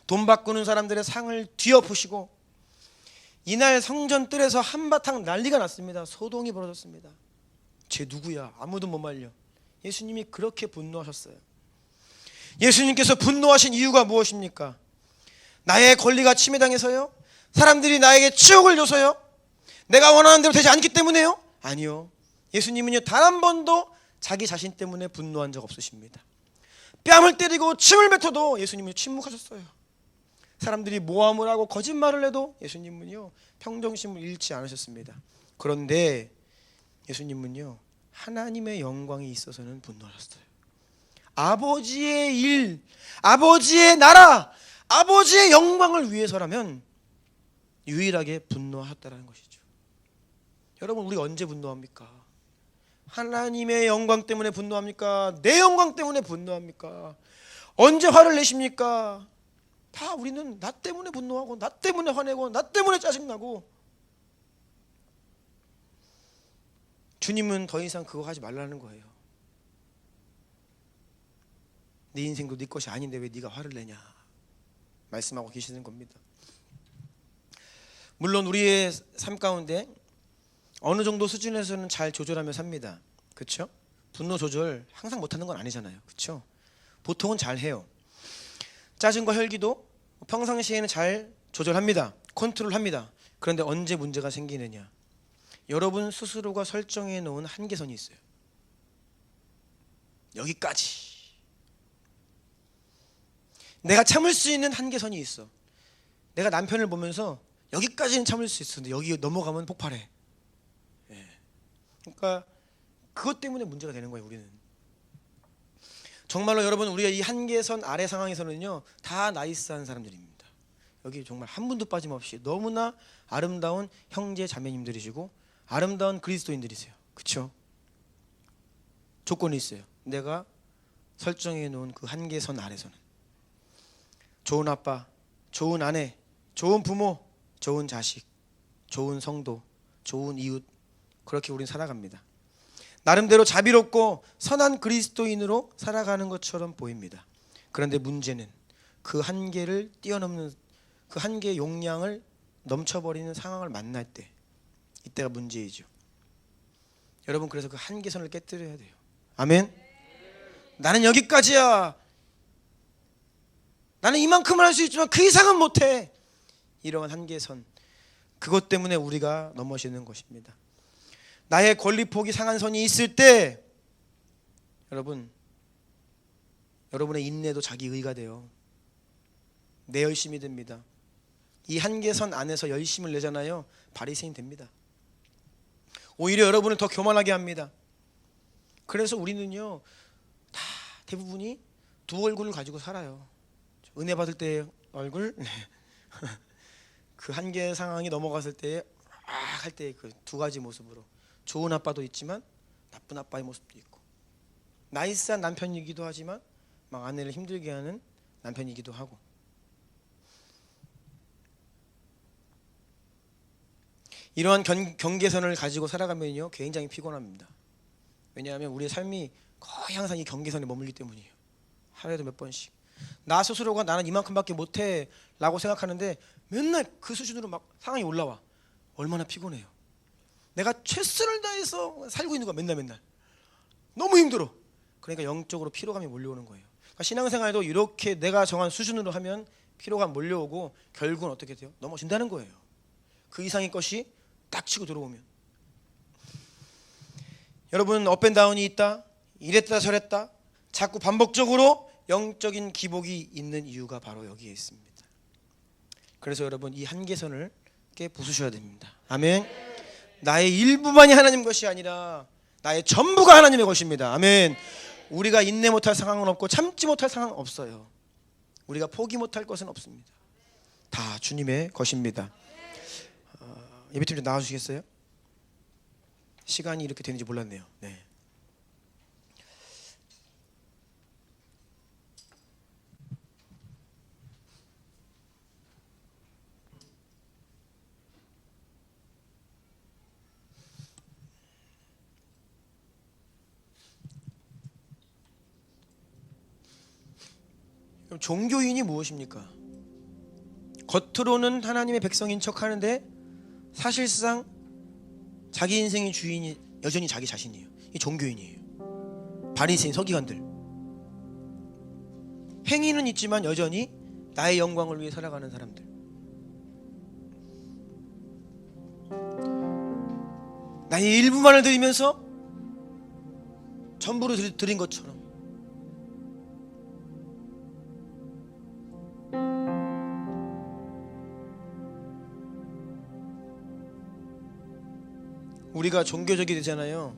Speaker 1: 돈 바꾸는 사람들의 상을 뒤엎으시고 이날 성전 뜰에서 한바탕 난리가 났습니다. 소동이 벌어졌습니다. 쟤 누구야? 아무도 못 말려. 예수님이 그렇게 분노하셨어요. 예수님께서 분노하신 이유가 무엇입니까? 나의 권리가 침해당해서요? 사람들이 나에게 치욕을 줘서요? 내가 원하는 대로 되지 않기 때문에요? 아니요. 예수님은요 단 한 번도 자기 자신 때문에 분노한 적 없으십니다. 뺨을 때리고 침을 뱉어도 예수님은 침묵하셨어요. 사람들이 모함을 하고 거짓말을 해도 예수님은요 평정심을 잃지 않으셨습니다. 그런데 예수님은요 하나님의 영광이 있어서는 분노하셨어요. 아버지의 일, 아버지의 나라, 아버지의 영광을 위해서라면 유일하게 분노하셨다는 것이죠. 여러분 우리 언제 분노합니까? 하나님의 영광 때문에 분노합니까? 내 영광 때문에 분노합니까? 언제 화를 내십니까? 다 우리는 나 때문에 분노하고 나 때문에 화내고 나 때문에 짜증나고. 주님은 더 이상 그거 하지 말라는 거예요. 네 인생도 네 것이 아닌데 왜 네가 화를 내냐 말씀하고 계시는 겁니다. 물론 우리의 삶 가운데 어느 정도 수준에서는 잘 조절하며 삽니다. 그렇죠? 분노 조절 항상 못하는 건 아니잖아요. 그렇죠? 보통은 잘 해요. 짜증과 혈기도 평상시에는 잘 조절합니다. 컨트롤합니다. 그런데 언제 문제가 생기느냐? 여러분 스스로가 설정해 놓은 한계선이 있어요. 여기까지. 내가 참을 수 있는 한계선이 있어. 내가 남편을 보면서 여기까지는 참을 수 있어. 근데 여기 넘어가면 폭발해. 그러니까 그것 때문에 문제가 되는 거예요. 우리는 정말로 여러분 우리가 이 한계선 아래 상황에서는요 다 나이스한 사람들입니다. 여기 정말 한 분도 빠짐없이 너무나 아름다운 형제 자매님들이시고 아름다운 그리스도인들이세요. 그렇죠? 조건이 있어요. 내가 설정해 놓은 그 한계선 아래서는 좋은 아빠, 좋은 아내, 좋은 부모, 좋은 자식, 좋은 성도, 좋은 이웃, 그렇게 우린 살아갑니다. 나름대로 자비롭고 선한 그리스도인으로 살아가는 것처럼 보입니다. 그런데 문제는 그 한계를 뛰어넘는, 그 한계의 용량을 넘쳐버리는 상황을 만날 때, 이때가 문제이죠. 여러분, 그래서 그 한계선을 깨뜨려야 돼요. 아멘. 나는 여기까지야. 나는 이만큼은 할 수 있지만 그 이상은 못해. 이러한 한계선, 그것 때문에 우리가 넘어지는 것입니다. 나의 권리폭이 상한 선이 있을 때 여러분의 인내도 자기 의가 돼요. 내 열심이 됩니다. 이 한계선 안에서 열심을 내잖아요. 바리새인 됩니다. 오히려 여러분을 더 교만하게 합니다. 그래서 우리는요, 다 대부분이 두 얼굴을 가지고 살아요. 은혜 받을 때의 얼굴, 그 한계 상황이 넘어갔을 때 할 때 그 두 가지 모습으로, 좋은 아빠도 있지만 나쁜 아빠의 모습도 있고, 나이스한 남편이기도 하지만 막 아내를 힘들게 하는 남편이기도 하고. 이러한 경계선을 가지고 살아가면요, 굉장히 피곤합니다. 왜냐하면 우리의 삶이 거의 항상 이 경계선에 머물기 때문이에요. 하루에도 몇 번씩 나 스스로가 나는 이만큼밖에 못해 라고 생각하는데 맨날 그 수준으로 막 상황이 올라와. 얼마나 피곤해요. 내가 최선을 다해서 살고 있는 거야. 맨날 너무 힘들어. 그러니까 영적으로 피로감이 몰려오는 거예요. 그러니까 신앙생활도 이렇게 내가 정한 수준으로 하면 피로감 몰려오고 결국은 어떻게 돼요? 넘어진다는 거예요. 그 이상의 것이 딱 치고 들어오면. 여러분, 업앤다운이 있다, 이랬다 저랬다, 자꾸 반복적으로 영적인 기복이 있는 이유가 바로 여기에 있습니다. 그래서 여러분, 이 한계선을 깨 부수셔야 됩니다. 아멘. 나의 일부만이 하나님 것이 아니라 나의 전부가 하나님의 것입니다. 아멘. 우리가 인내 못할 상황은 없고 참지 못할 상황은 없어요. 우리가 포기 못할 것은 없습니다. 다 주님의 것입니다. 예배팀 좀 나와주시겠어요? 시간이 이렇게 되는지 몰랐네요. 네. 그럼 종교인이 무엇입니까? 겉으로는 하나님의 백성인 척 하는데 사실상 자기 인생의 주인이 여전히 자기 자신이에요. 이 종교인이에요. 바리새인, 서기관들. 행위는 있지만 여전히 나의 영광을 위해 살아가는 사람들. 나의 일부만을 드리면서 전부를 드린 것처럼. 우리가 종교적이 되잖아요.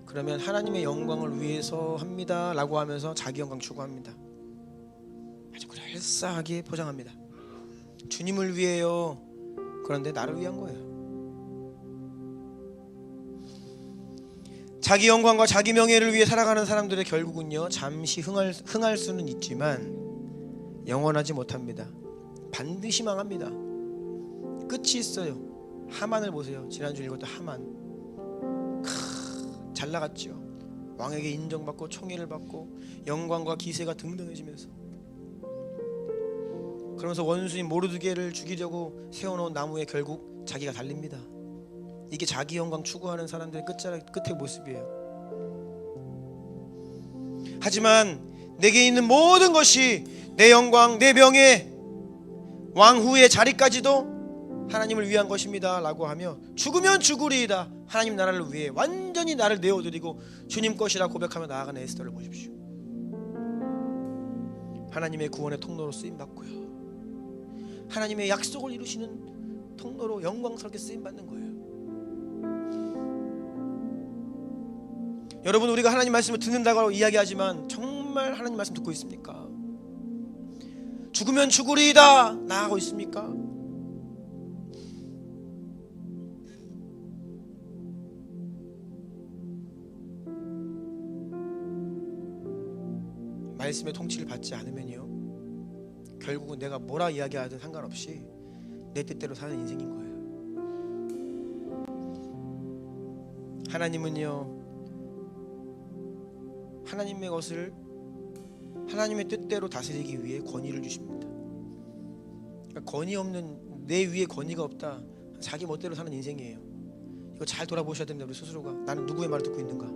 Speaker 1: 그러면 하나님의 영광을 위해서 합니다 라고 하면서 자기 영광 추구합니다. 아주 그럴싸하게 포장합니다. 주님을 위해요. 그런데 나를 위한 거예요. 자기 영광과 자기 명예를 위해 살아가는 사람들의 결국은요, 잠시 흥할 수는 있지만 영원하지 못합니다. 반드시 망합니다. 끝이 있어요. 하만을 보세요. 지난주 읽었던 하만. 잘 나갔죠. 왕에게 인정받고 총애를 받고 영광과 기세가 등등해지면서, 그러면서 원수인 모르드게를 죽이려고 세워놓은 나무에 결국 자기가 달립니다. 이게 자기 영광 추구하는 사람들의 끝의 모습이에요. 하지만 내게 있는 모든 것이, 내 영광, 내 명예, 왕후의 자리까지도 하나님을 위한 것입니다 라고 하며 죽으면 죽으리이다, 하나님 나라를 위해 완전히 나를 내어드리고 주님 것이라 고백하며 나아가는 에스더를 보십시오. 하나님의 구원의 통로로 쓰임받고요, 하나님의 약속을 이루시는 통로로 영광스럽게 쓰임받는 거예요. 여러분, 우리가 하나님 말씀을 듣는다고 이야기하지만 정말 하나님 말씀 듣고 있습니까? 죽으면 죽으리이다 나아가고 있습니까? 말씀의 통치를 받지 않으면요, 결국은 내가 뭐라 이야기하든 상관없이 내 뜻대로 사는 인생인 거예요. 하나님은요, 하나님의 것을 하나님의 뜻대로 다스리기 위해 권위를 주십니다. 그러니까 권위 없는, 내 위에 권위가 없다, 자기 멋대로 사는 인생이에요. 이거 잘 돌아보셔야 됩니다. 우리 스스로가 나는 누구의 말을 듣고 있는가.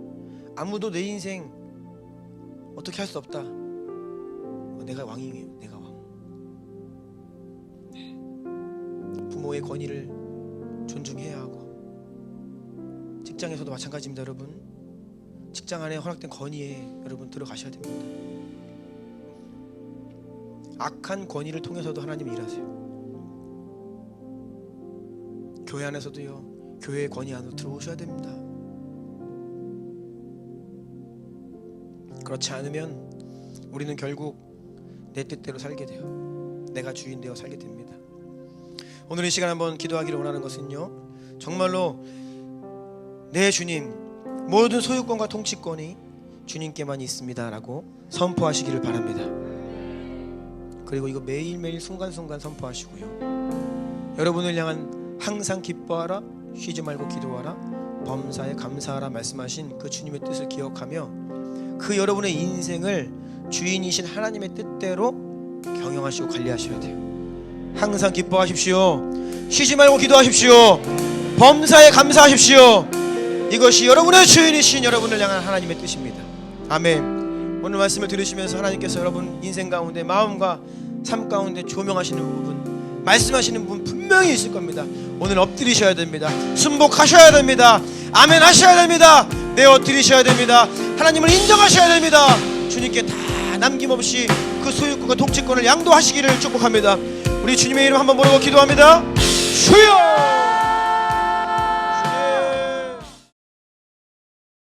Speaker 1: 아무도 내 인생 어떻게 할 수 없다. 내가 왕이에요. 내가 왕. 부모의 권위를 존중해야 하고, 직장에서도 마찬가지입니다. 여러분, 직장 안에 허락된 권위에 여러분 들어가셔야 됩니다. 악한 권위를 통해서도 하나님 일하세요. 교회 안에서도요, 교회의 권위 안으로 들어오셔야 됩니다. 그렇지 않으면 우리는 결국 내 뜻대로 살게 돼요. 내가 주인 되어 살게 됩니다. 오늘 이 시간 한번 기도하기를 원하는 것은요, 정말로 내 주님, 모든 소유권과 통치권이 주님께만 있습니다 라고 선포하시기를 바랍니다. 그리고 이거 매일매일 순간순간 선포하시고요, 여러분을 향한 항상 기뻐하라, 쉬지 말고 기도하라, 범사에 감사하라 말씀하신 그 주님의 뜻을 기억하며 그 여러분의 인생을 주인이신 하나님의 뜻대로 경영하시고 관리하셔야 돼요. 항상 기뻐하십시오. 쉬지 말고 기도하십시오. 범사에 감사하십시오. 이것이 여러분의 주인이신 여러분을 향한 하나님의 뜻입니다. 아멘. 오늘 말씀을 들으시면서 하나님께서 여러분 인생 가운데, 마음과 삶 가운데 조명하시는 부분, 말씀하시는 부분 분명히 있을 겁니다. 오늘 엎드리셔야 됩니다. 순복하셔야 됩니다. 아멘 하셔야 됩니다. 내 엎드리셔야 됩니다. 하나님을 인정하셔야 됩니다. 주님께 다 남김없이 그 소유권과 통치권을 양도하시기를 축복합니다. 우리 주님의 이름 한번 모르고 기도합니다. 주여!